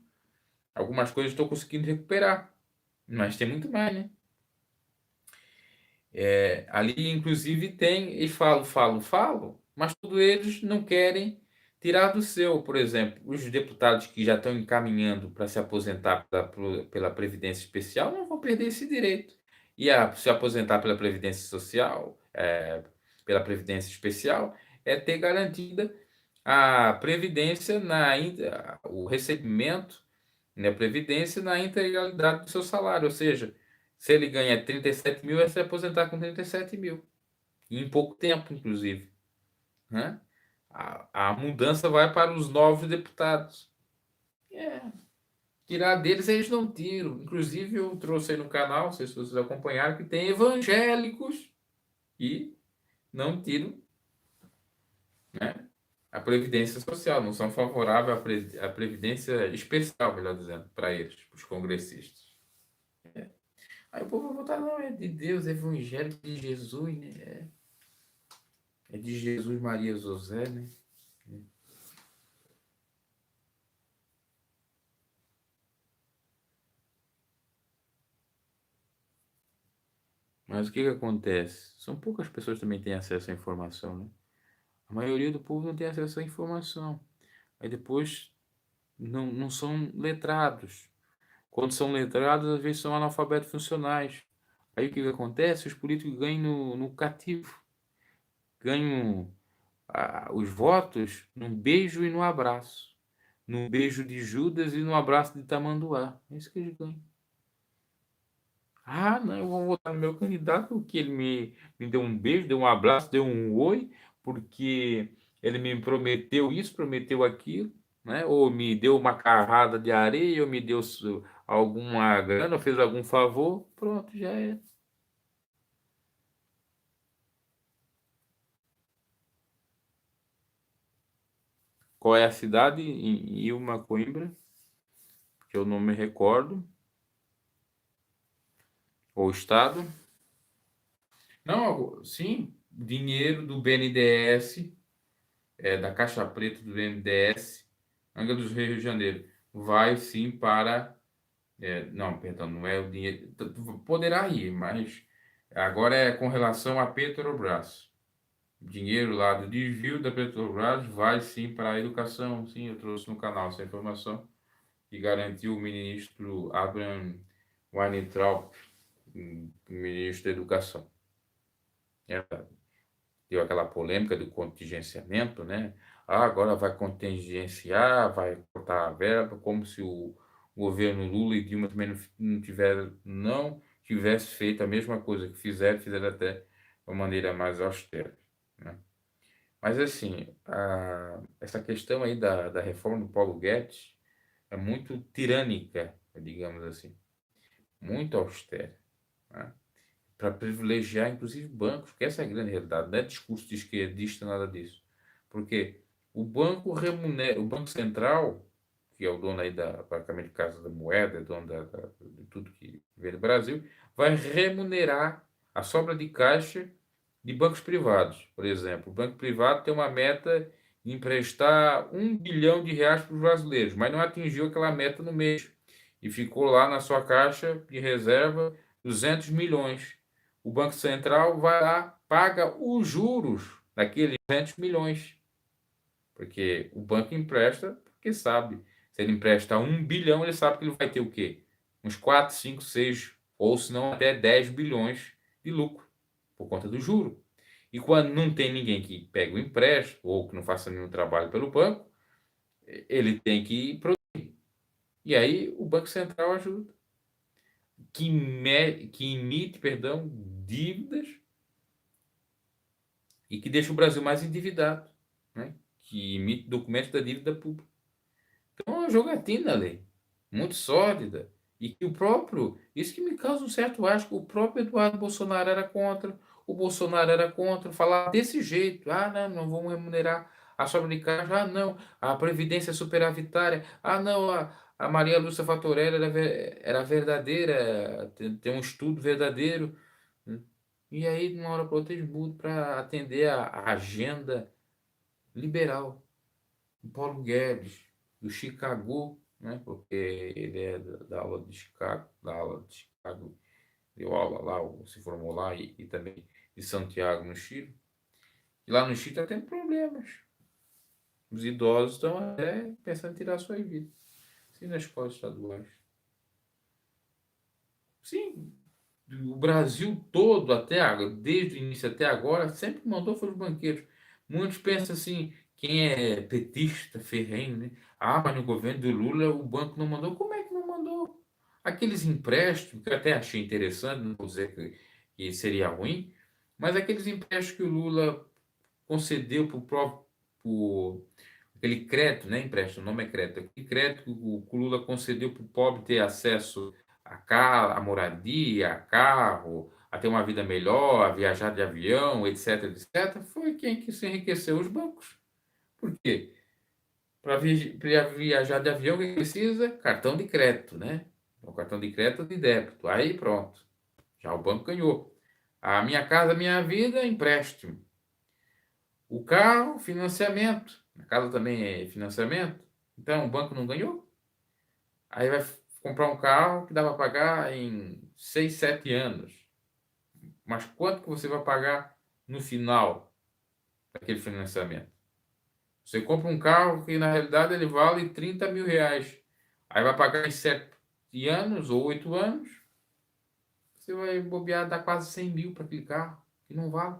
Algumas coisas estou conseguindo recuperar, mas tem muito mais, né? Ali, inclusive, tem, e falo, mas todos eles não querem tirar do seu. Por exemplo, os deputados que já estão encaminhando para se aposentar pela Previdência Especial não vão perder esse direito. E se aposentar pela Previdência Social, pela Previdência Especial, é ter garantida a previdência, o recebimento na Previdência na integralidade do seu salário. Ou seja, se ele ganha 37 mil, é se aposentar com 37 mil. E em pouco tempo, inclusive. Né? A mudança vai para os novos deputados. É. Tirar deles, eles não tiram. Inclusive, eu trouxe aí no canal, não sei se vocês acompanharam, que tem evangélicos que não tiram, né, a Previdência Social, não são favoráveis à Previdência Especial, melhor dizendo, para eles, para os congressistas. Aí o povo vai votar, não, é de Deus, é evangélico de Jesus, né? É de Jesus, Maria, José, né? Mas o que que acontece? São poucas pessoas que também têm acesso à informação, né? A maioria do povo não tem acesso à informação. Aí depois não são letrados. Quando são letrados, às vezes são analfabetos funcionais. Aí o que que acontece? Os políticos ganham no cativo. Ganham os votos num beijo e no abraço. Num beijo de Judas e no abraço de Tamanduá. É isso que eles ganham. Ah, não, eu vou votar no meu candidato porque ele me deu um beijo, deu um abraço, deu um oi, porque ele me prometeu isso, prometeu aquilo, né? Ou me deu uma carrada de areia, ou me deu alguma grana, ou fez algum favor. Pronto, já é. Qual é a cidade? Em Ilma, Coimbra, que eu não me recordo. Ou estado. Não, sim, dinheiro do BNDES, da Caixa Preta do BNDES, Angra dos Reis, Rio de Janeiro, vai sim para. Não, perdão, não é o dinheiro. Poderá ir, mas agora é com relação à Petrobras. Dinheiro lá do desvio da Petrobras vai sim para a educação. Sim, eu trouxe no canal essa informação que garantiu o ministro Abraham Weintraub, ministro da Educação. É, deu aquela polêmica do contingenciamento, né? Ah, agora vai contingenciar, vai cortar a verba, como se o governo Lula e Dilma também não tivesse feito a mesma coisa que fizeram até de uma maneira mais austera, né? Mas assim, essa questão aí da reforma do Paulo Guedes é muito tirânica, digamos assim, muito austera, né? Para privilegiar, inclusive, bancos, porque essa é a grande realidade, não é discurso de esquerdista, nada disso. Porque o banco remunera, o Banco Central, que é o dono aí praticamente, Casa da Moeda, é dono de tudo que vem do Brasil, vai remunerar a sobra de caixa de bancos privados. Por exemplo, o banco privado tem uma meta de emprestar R$ 1 bilhão para os brasileiros, mas não atingiu aquela meta no mês. E ficou lá na sua caixa de reserva 200 milhões. o Banco Central vai lá, paga os juros daqueles 200 milhões. Porque o banco empresta, porque sabe. Se ele empresta 1 bilhão, ele sabe que ele vai ter o quê? Uns 4, 5, 6, ou se não até 10 bilhões de lucro, por conta do juro. E quando não tem ninguém que pegue o empréstimo, ou que não faça nenhum trabalho pelo banco, ele tem que produzir. E aí o Banco Central ajuda, que emite, perdão, dívidas e que deixa o Brasil mais endividado, né? Que emite documentos da dívida pública. Então é uma jogatina ali, muito sólida. E que o próprio, isso que me causa um certo asco, o próprio Eduardo Bolsonaro era contra, o Bolsonaro era contra, falar desse jeito, não, não vamos remunerar a sobra de caixa, não, a Previdência superavitária, não, a Maria Lúcia Fatorelli era verdadeira, tem um estudo verdadeiro, né? E aí, de uma hora para outra, eles mudam para atender a agenda liberal. O Paulo Guedes, do Chicago, né? Porque ele é da aula de Chicago, deu aula lá, se formou lá e também de Santiago, no Chile. E lá no Chile está tendo problemas. Os idosos estão até pensando em tirar a sua vida. Sim, nas escolas estaduais. Sim, o Brasil todo, desde o início até agora, sempre mandou foi os banqueiros. Muitos pensam assim, quem é petista, ferrenho, né? Mas no governo do Lula o banco não mandou. Como é que não mandou? Aqueles empréstimos, que eu até achei interessante, não vou dizer que seria ruim, mas aqueles empréstimos que o Lula concedeu para o próprio, aquele crédito, né? Empréstimo, o nome é crédito. Aquele crédito que o Lula concedeu para o pobre ter acesso a moradia, a carro, a ter uma vida melhor, a viajar de avião, etc, etc, foi quem que se enriqueceu? Os bancos. Por quê? Para viajar de avião, o que precisa? Cartão de crédito, né? O cartão de crédito de débito. Aí pronto. Já o banco ganhou. A minha casa, minha vida, empréstimo. O carro, financiamento. A casa também é financiamento. Então o banco não ganhou. Aí vai comprar um carro que dá para pagar em 6, 7 anos. Mas quanto que você vai pagar no final daquele financiamento? Você compra um carro que na realidade ele vale 30 mil reais. Aí vai pagar em 7 anos ou 8 anos. Você vai bobear, dar quase 100 mil para aquele carro, que não vale.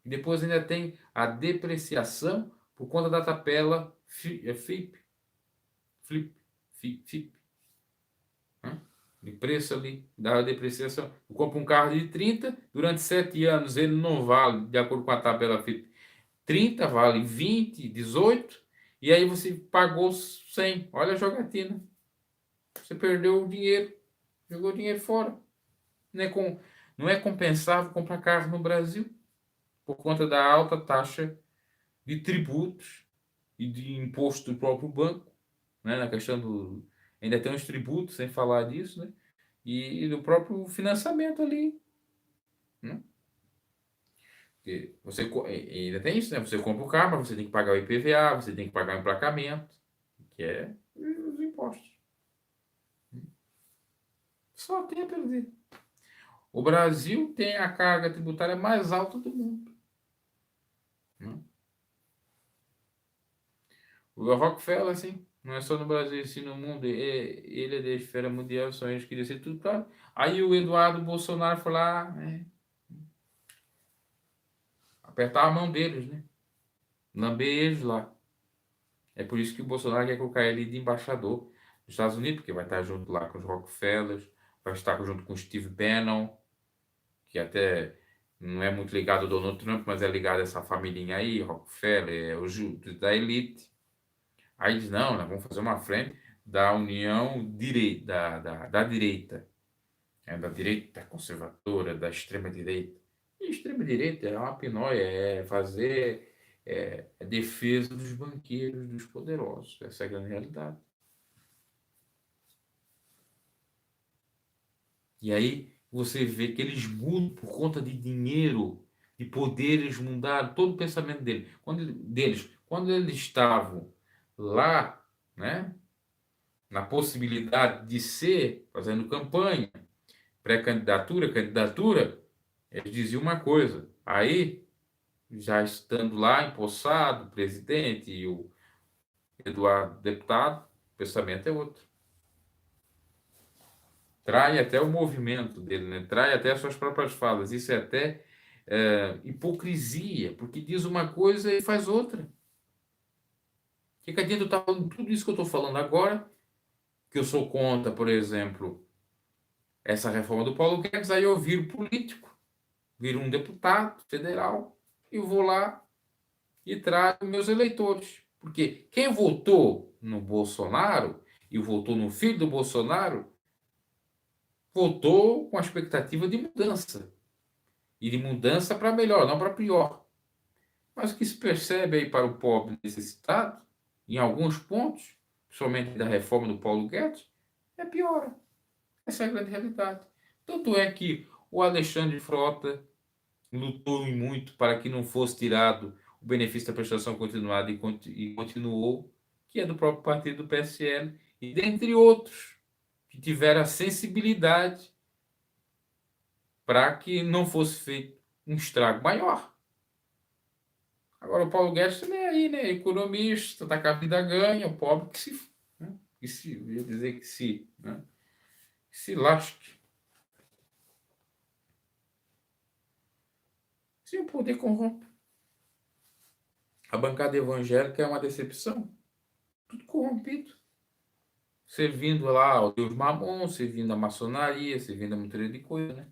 E depois ainda tem a depreciação por conta da tabela FIP, FIP, né? De preço ali, da depreciação. Eu compro um carro de 30, durante 7 anos ele não vale, de acordo com a tabela FIP, 30, vale 20, 18, e aí você pagou 100. Olha a jogatina. Você perdeu o dinheiro, jogou o dinheiro fora. Não é compensável comprar carro no Brasil por conta da alta taxa de tributos e de imposto do próprio banco, né? Na questão do. Ainda tem uns tributos, sem falar disso, né? E do próprio financiamento ali, né? Porque ainda tem isso, né? Você compra o carro, mas você tem que pagar o IPVA, você tem que pagar o emplacamento, que é os impostos. Só tem a perder. O Brasil tem a carga tributária mais alta do mundo, né? O Rockefeller, assim, não é só no Brasil, sim no mundo. Ele é da esfera mundial, só eles queriam ser tudo claro. Aí o Eduardo Bolsonaro foi lá, né, apertar a mão deles, né? Lamber eles lá. É por isso que o Bolsonaro quer colocar ele de embaixador dos Estados Unidos, porque vai estar junto lá com os Rockefellers, vai estar junto com o Steve Bannon, que até não é muito ligado ao Donald Trump, mas é ligado a essa família aí, Rockefeller, é da elite. Aí diz, não, nós vamos fazer uma frente da união da direita. Da direita conservadora, da extrema-direita. E extrema-direita é uma pinóia, é fazer defesa dos banqueiros, dos poderosos. Essa é a grande realidade. E aí você vê que eles mudam por conta de dinheiro, de poder, eles mudaram todo o pensamento deles. Quando eles estavam lá, né, na possibilidade de ser, fazendo campanha, pré-candidatura, candidatura, Eles diziam uma coisa. Aí, já estando lá, empossado, o presidente e o Eduardo deputado, o pensamento é outro. Trai até o movimento dele, né? Trai até as suas próprias falas. Isso é até hipocrisia, porque diz uma coisa e faz outra. Que adianta eu estar falando tudo isso que eu estou falando agora, que eu sou contra, por exemplo, essa reforma do Paulo Guedes, aí eu viro político, viro um deputado federal e vou lá e trago meus eleitores. Porque quem votou no Bolsonaro e votou no filho do Bolsonaro, votou com a expectativa de mudança. E de mudança para melhor, não para pior. Mas o que se percebe aí para o pobre necessitado, em alguns pontos, somente da reforma do Paulo Guedes, é pior. Essa é a grande realidade. Tanto é que o Alexandre Frota lutou muito para que não fosse tirado o benefício da prestação continuada e continuou, que é do próprio partido do PSL, e dentre outros que tiveram a sensibilidade para que não fosse feito um estrago maior. Agora o Paulo Guedes também é aí, né? Economista, tá com a vida ganha, o pobre que se, né? Eu ia dizer que se, né? Que se lasque. Se o poder corrompe. A bancada evangélica é uma decepção. Tudo corrompido. Servindo lá ao Deus Mamon, servindo a maçonaria, servindo a montoria de coisa, né?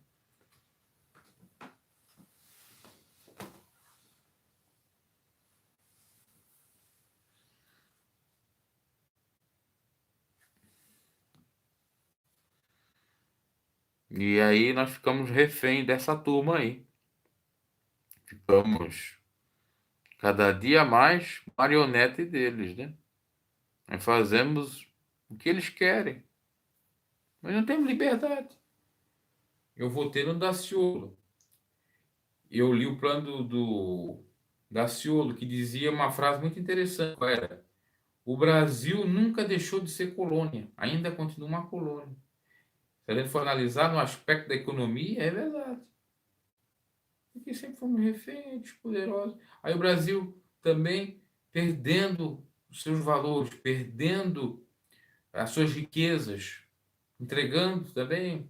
E aí nós ficamos refém dessa turma aí. Ficamos cada dia mais marionete deles, né? Nós fazemos o que eles querem. Mas não temos liberdade. Eu votei no Daciolo. Eu li o plano do Daciolo, que dizia uma frase muito interessante. Era: o Brasil nunca deixou de ser colônia, ainda continua uma colônia. Se a gente for analisar no aspecto da economia, é verdade. Porque sempre fomos reféns, poderosos. Aí o Brasil também perdendo os seus valores, perdendo as suas riquezas, entregando também.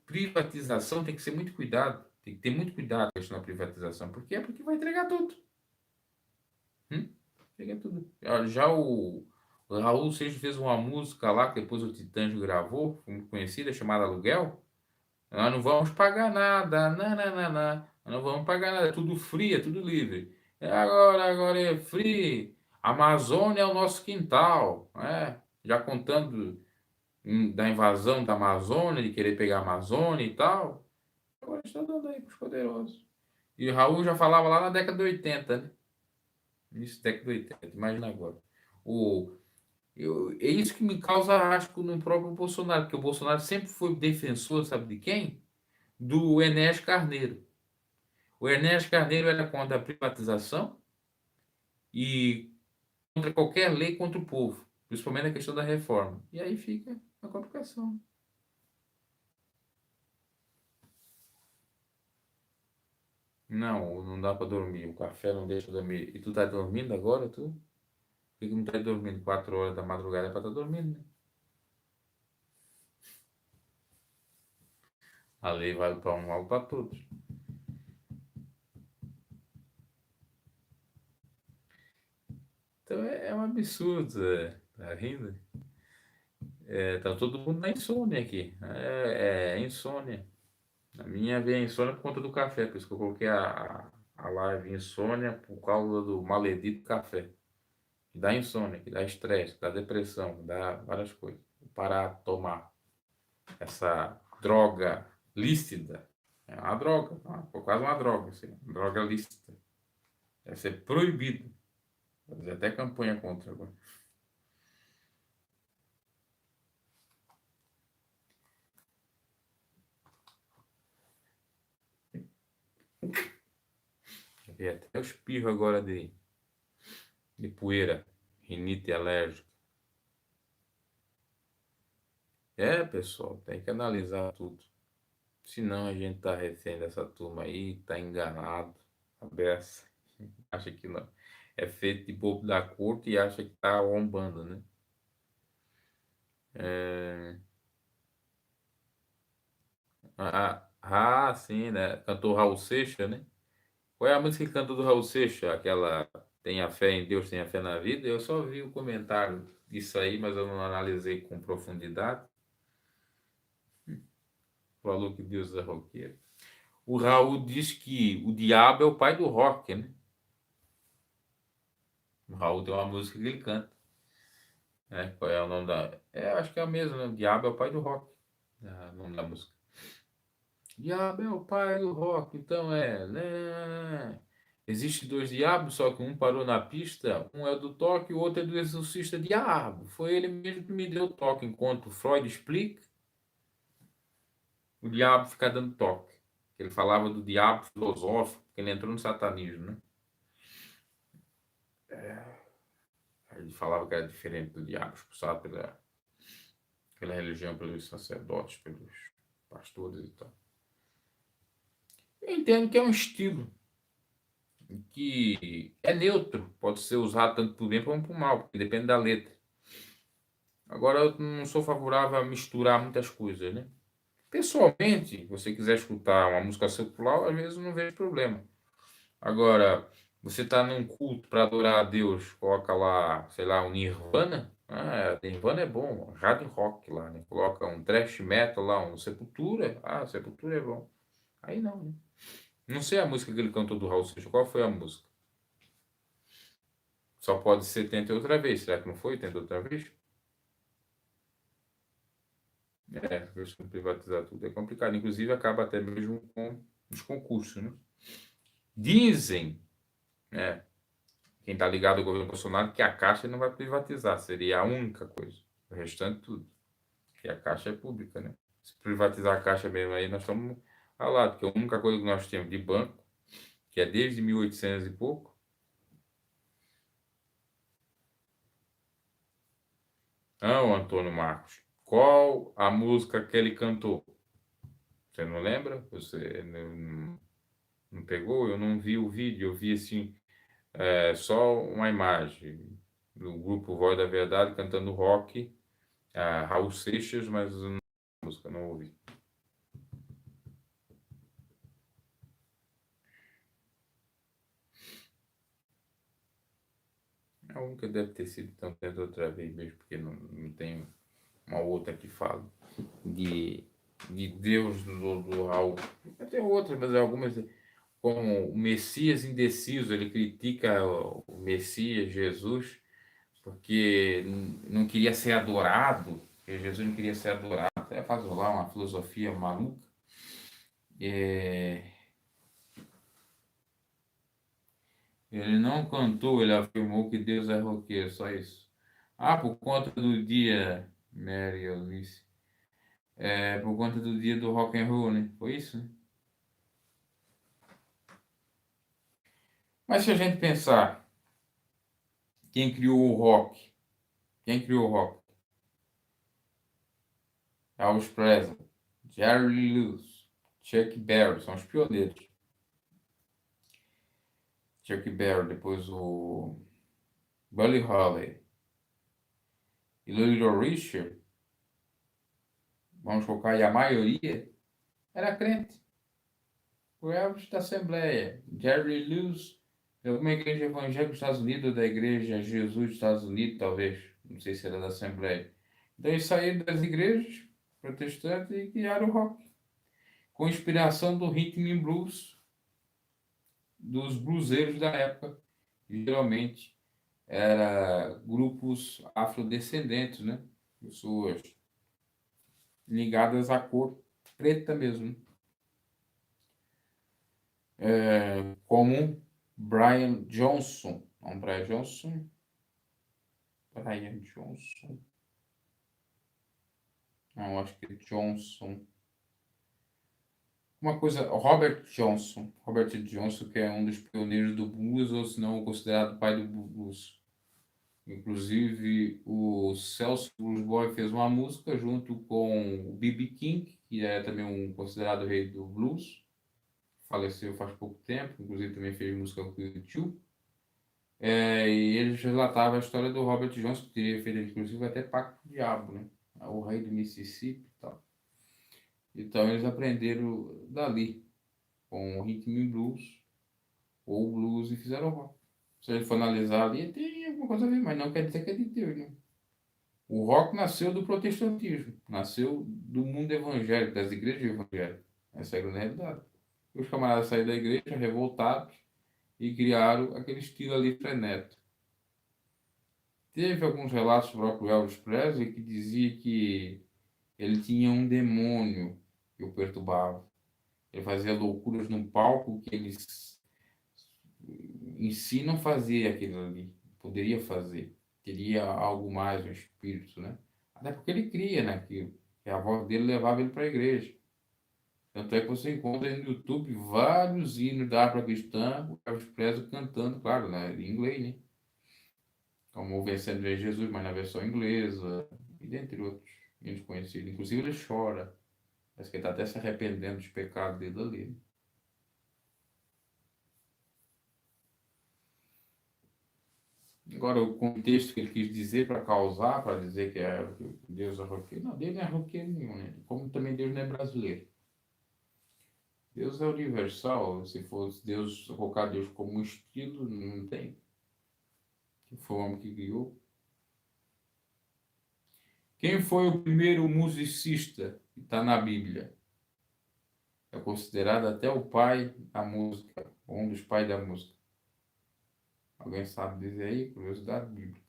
Privatização tem que ser muito cuidado. Tem que ter muito cuidado com a questão da privatização. Por quê? Porque vai entregar tudo. Entrega tudo. Já o Raul Seixas fez uma música lá, que depois o Titãs gravou, muito conhecida, chamada Aluguel. Nós não vamos pagar nada, nananana, nós não vamos pagar nada, é tudo free, é tudo livre. Agora é free. A Amazônia é o nosso quintal, né? Já contando da invasão da Amazônia, de querer pegar a Amazônia e tal. Agora está dando aí para os poderosos. E o Raul já falava lá na década de 80, né? Isso, década de 80, imagina agora. O, é isso que me causa asco no próprio Bolsonaro, porque o Bolsonaro sempre foi defensor, sabe de quem? Do Enéas Carneiro. O Enéas Carneiro era contra a privatização e contra qualquer lei contra o povo, principalmente a questão da reforma. E aí fica a complicação. Não, não dá para dormir. O café não deixa dormir. E tu tá dormindo agora, tu? Por que não tá dormindo 4 horas da madrugada? É para estar dormindo, né? A lei vale para um, vale para todos. Então é um absurdo, tá rindo? Tá todo mundo na insônia aqui. É insônia. A minha vem insônia por conta do café, por isso que eu coloquei a live insônia por causa do maledito café. Que dá insônia, que dá estresse, que dá depressão, que dá várias coisas. Vou parar de tomar essa droga lícita. É uma droga, quase uma droga, assim, uma droga lícita. Deve ser proibido. Vou fazer até campanha contra agora. E até eu espirro agora de poeira, rinite alérgica. pessoal, tem que analisar tudo. Senão a gente tá refém dessa turma aí, tá enganado, a beça. Acha que não. É feito de bobo da corte e acha que tá ombando, né? É... sim, né? Cantor Raul Seixas, né? Qual é a música que cantou do Raul Seixas? Aquela Tenha fé em Deus, tenha fé na vida. Eu só vi o comentário disso aí, mas eu não analisei com profundidade. Falou que Deus é roqueiro. O Raul diz que o diabo é o pai do rock, né? O Raul tem uma música que ele canta, né? Qual é o nome da... acho que é o mesmo, né? O diabo é o pai do rock. É o nome da música. Diabo é o pai do rock, então né? Existe dois diabos, só que um parou na pista, um é do toque e o outro é do exorcista diabo. Foi ele mesmo que me deu o toque, enquanto Freud explica, o diabo fica dando toque. Ele falava do diabo filosófico, porque ele entrou no satanismo, né? Ele falava que era diferente do diabo, expulsado pela religião, pelos sacerdotes, pelos pastores e tal. Eu entendo que é um estilo que é neutro, pode ser usado tanto para o bem como para o mal, porque depende da letra. Agora, eu não sou favorável a misturar muitas coisas, né? Pessoalmente, se você quiser escutar uma música secular, às vezes eu não vejo problema. Agora, você está num culto para adorar a Deus, coloca lá, sei lá, um Nirvana. Nirvana é bom, hard rock lá, né? Coloca um thrash metal lá, um Sepultura. Sepultura é bom. Aí não, né? Não sei a música que ele cantou do Raul Seixas. Qual foi a música? Só pode ser Tenta Outra Vez. Será que não foi Tenta Outra Vez? Eles vão privatizar tudo. É complicado. Inclusive, acaba até mesmo com os concursos, né? Dizem, né, quem está ligado ao governo Bolsonaro, que a Caixa não vai privatizar. Seria a única coisa. O restante, tudo. Porque a Caixa é pública, né? Se privatizar a Caixa mesmo aí, nós estamos ao lado. Porque a única coisa que nós temos de banco, que é desde 1800 e pouco. O Antônio Marcos. Qual a música que ele cantou? Você não lembra? Você não pegou? Eu não vi o vídeo, eu vi assim, só uma imagem do grupo Voz da Verdade cantando rock, Raul Seixas, mas a música não ouvi. A única deve ter sido então tenta outra vez mesmo, porque não tem uma outra que fala de Deus do Raul. Tem outras, mas algumas, como o Messias indeciso, ele critica o Messias, Jesus, porque não queria ser adorado, porque Jesus não queria ser adorado. Até faz lá uma filosofia maluca. Ele não cantou, ele afirmou que Deus é roqueiro, só isso. Por conta do dia, Mary Alice, por conta do dia do rock and roll, né? Foi isso, né? Mas se a gente pensar, quem criou o rock? Quem criou o rock? Elvis Presley, Jerry Lee Lewis, Chuck Berry, são os pioneiros. Chuck Berry, depois o Buddy Holly e Little Richard, vamos colocar aí a maioria, era crente. O Elvis da Assembleia, Jerry Lewis, de alguma igreja evangélica dos Estados Unidos, ou da Igreja Jesus dos Estados Unidos, talvez, não sei se era da Assembleia. Então eles saíram das igrejas protestantes e criaram o rock, com inspiração do rhythm and blues dos bluseiros da época, que geralmente era grupos afrodescendentes, né? Pessoas ligadas à cor preta mesmo, como Brian Johnson. Não, Brian Johnson. Brian Johnson. Não, acho que é Johnson. Uma coisa, Robert Johnson. Robert Johnson, que é um dos pioneiros do blues, ou se não, considerado o pai do blues. Inclusive, o Celso Blues Boy fez uma música junto com o B.B. King, que é também um considerado rei do blues. Faleceu faz pouco tempo, inclusive também fez música com o U2. E eles relatavam a história do Robert Johnson, que teria feito inclusive até pacto com o diabo, né? O rei do Mississippi e tal. Então eles aprenderam dali, com o rhythm and blues, ou blues, e fizeram rock. Se a gente for analisar ali, tem alguma coisa a ver, mas não quer dizer que é de Deus, né? O rock nasceu do protestantismo, nasceu do mundo evangélico, das igrejas evangélicas. Essa é a grande realidade. Os camaradas saíram da igreja revoltados e criaram aquele estilo ali frenético. Teve alguns relatos do próprio Elvis Presley que dizia que ele tinha um demônio que o perturbava. Ele fazia loucuras num palco que eles em si não fazia aquilo ali. Poderia fazer. Teria algo mais, um espírito, né? Até porque ele cria naquilo. E a voz dele levava ele para a igreja. Tanto é que você encontra no YouTube vários hinos da harpa cristã, o Elvis Presley cantando, claro, né, em inglês, né? Como Vencendo em Jesus, mas na versão inglesa, e dentre outros hinos conhecidos. Inclusive ele chora. Parece que ele está até se arrependendo dos pecados dele ali, né? Agora, o contexto que ele quis dizer para causar, para dizer que Deus é roqueiro, não, Deus não é roqueiro nenhum, né? Como também Deus não é brasileiro. Deus é universal. Se fosse Deus, colocar Deus como um estilo, não tem. Que foi o homem que criou. Quem foi o primeiro musicista que está na Bíblia? É considerado até o pai da música, um dos pais da música. Alguém sabe dizer aí? Curiosidade bíblica.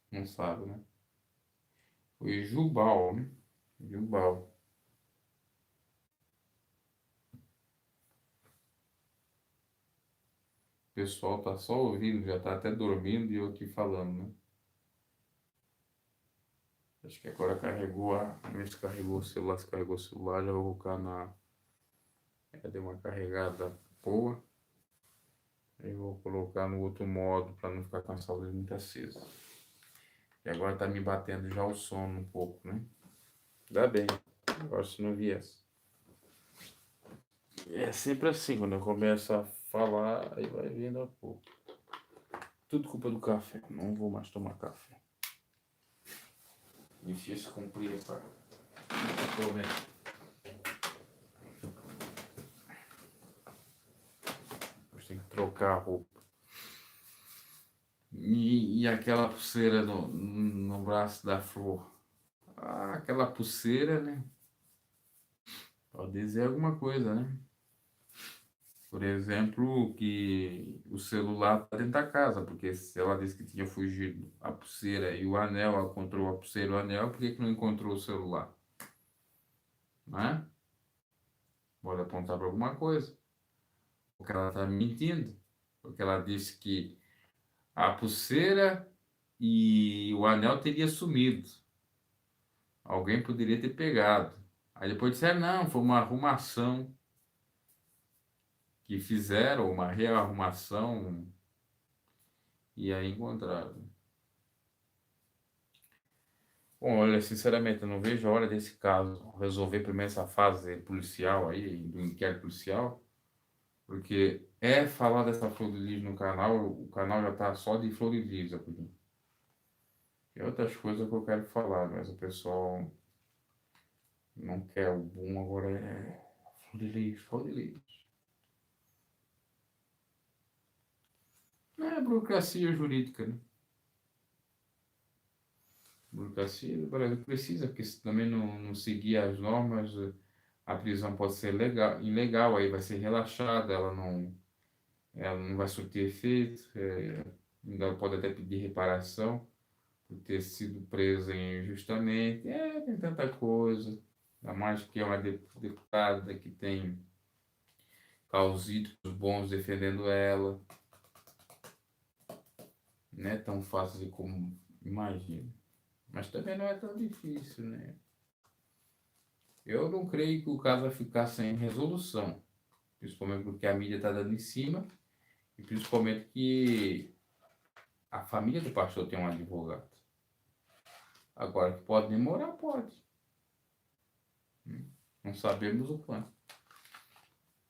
Não sabe, né? Foi Jubal, né? Jubal. O pessoal tá só ouvindo, já tá até dormindo e eu aqui falando, né? Acho que agora carregou Vê se carregou o celular, se carregou o celular, já vou colocar na. Deu uma carregada boa. Aí vou colocar no outro modo para não ficar com a saúde muito acesa. E agora tá me batendo já o sono um pouco, né? Dá bem. Agora se não viesse. É sempre assim, quando eu começo a falar, aí vai vendo a pouco. Tudo culpa do café. Não vou mais tomar café. Difícil cumprir essa promessa. Depois tem que trocar a roupa. E aquela pulseira no braço da flor. Ah, aquela pulseira, né? Pode dizer alguma coisa, né? Por exemplo, que o celular está dentro da casa, porque se ela disse que tinha fugido a pulseira e o anel, ela encontrou a pulseira e o anel, por que que não encontrou o celular? Não é? Pode apontar para alguma coisa. Porque ela está mentindo. Porque ela disse que a pulseira e o anel teria sumido. Alguém poderia ter pegado. Aí depois disseram, não, foi uma arrumação que fizeram, uma rearrumação, e aí encontraram. Bom, olha, sinceramente, eu não vejo a hora desse caso resolver primeiro essa fase policial aí, do inquérito policial, porque falar dessa flor de lis no canal, o canal já tá só de flor de lis, aqui. Tem outras coisas que eu quero falar, mas o pessoal não quer o boom, agora é flor de lis, flor de lis. Não é burocracia jurídica, né? Burocracia do Brasil precisa, porque se também não seguir as normas, a prisão pode ser legal, ilegal, aí vai ser relaxada, ela não vai surtir efeito, ainda pode até pedir reparação por ter sido presa injustamente. Tem tanta coisa, ainda mais que é uma deputada que tem causíticos bons defendendo ela. Não é tão fácil como imagina. Mas também não é tão difícil, né? Eu não creio que o caso vai ficar sem resolução, principalmente porque a mídia está dando em cima E principalmente que a família do pastor tem um advogado. Agora, que pode demorar, pode. Não sabemos o quanto.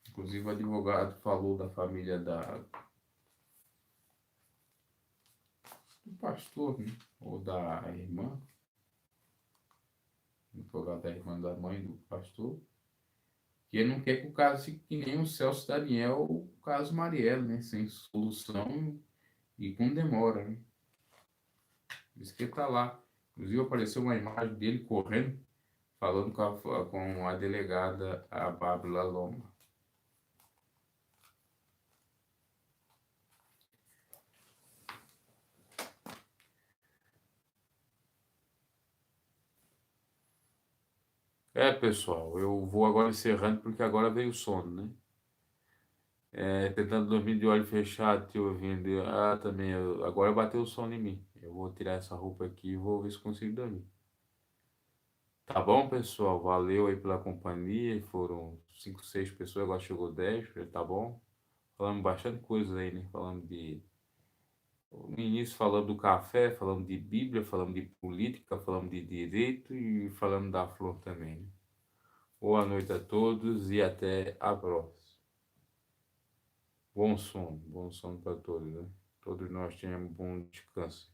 Inclusive, o advogado falou da família do pastor, né? Ou da irmã, o advogado da irmã da mãe do pastor, que ele não quer que o caso fique que nem o Celso Daniel ou o caso Marielle, né? Sem solução e com demora, né? Diz que ele tá lá. Inclusive, apareceu uma imagem dele correndo, falando com a delegada, a Bárbara Loma. Pessoal, eu vou agora encerrando porque agora veio o sono, né? Tentando dormir de olho fechado, te ouvindo. Também, agora bateu o sono em mim. Eu vou tirar essa roupa aqui e vou ver se consigo dormir. Tá bom, pessoal? Valeu aí pela companhia. Foram 5, 6 pessoas, agora chegou 10, tá bom? Falamos bastante coisa aí, né? Falando de. No início falando do café, falando de Bíblia, falando de política, falando de direito e falando da flor também, né? Boa noite a todos e até a próxima. Bom sono para todos, né? Todos nós tenhamos bom descanso.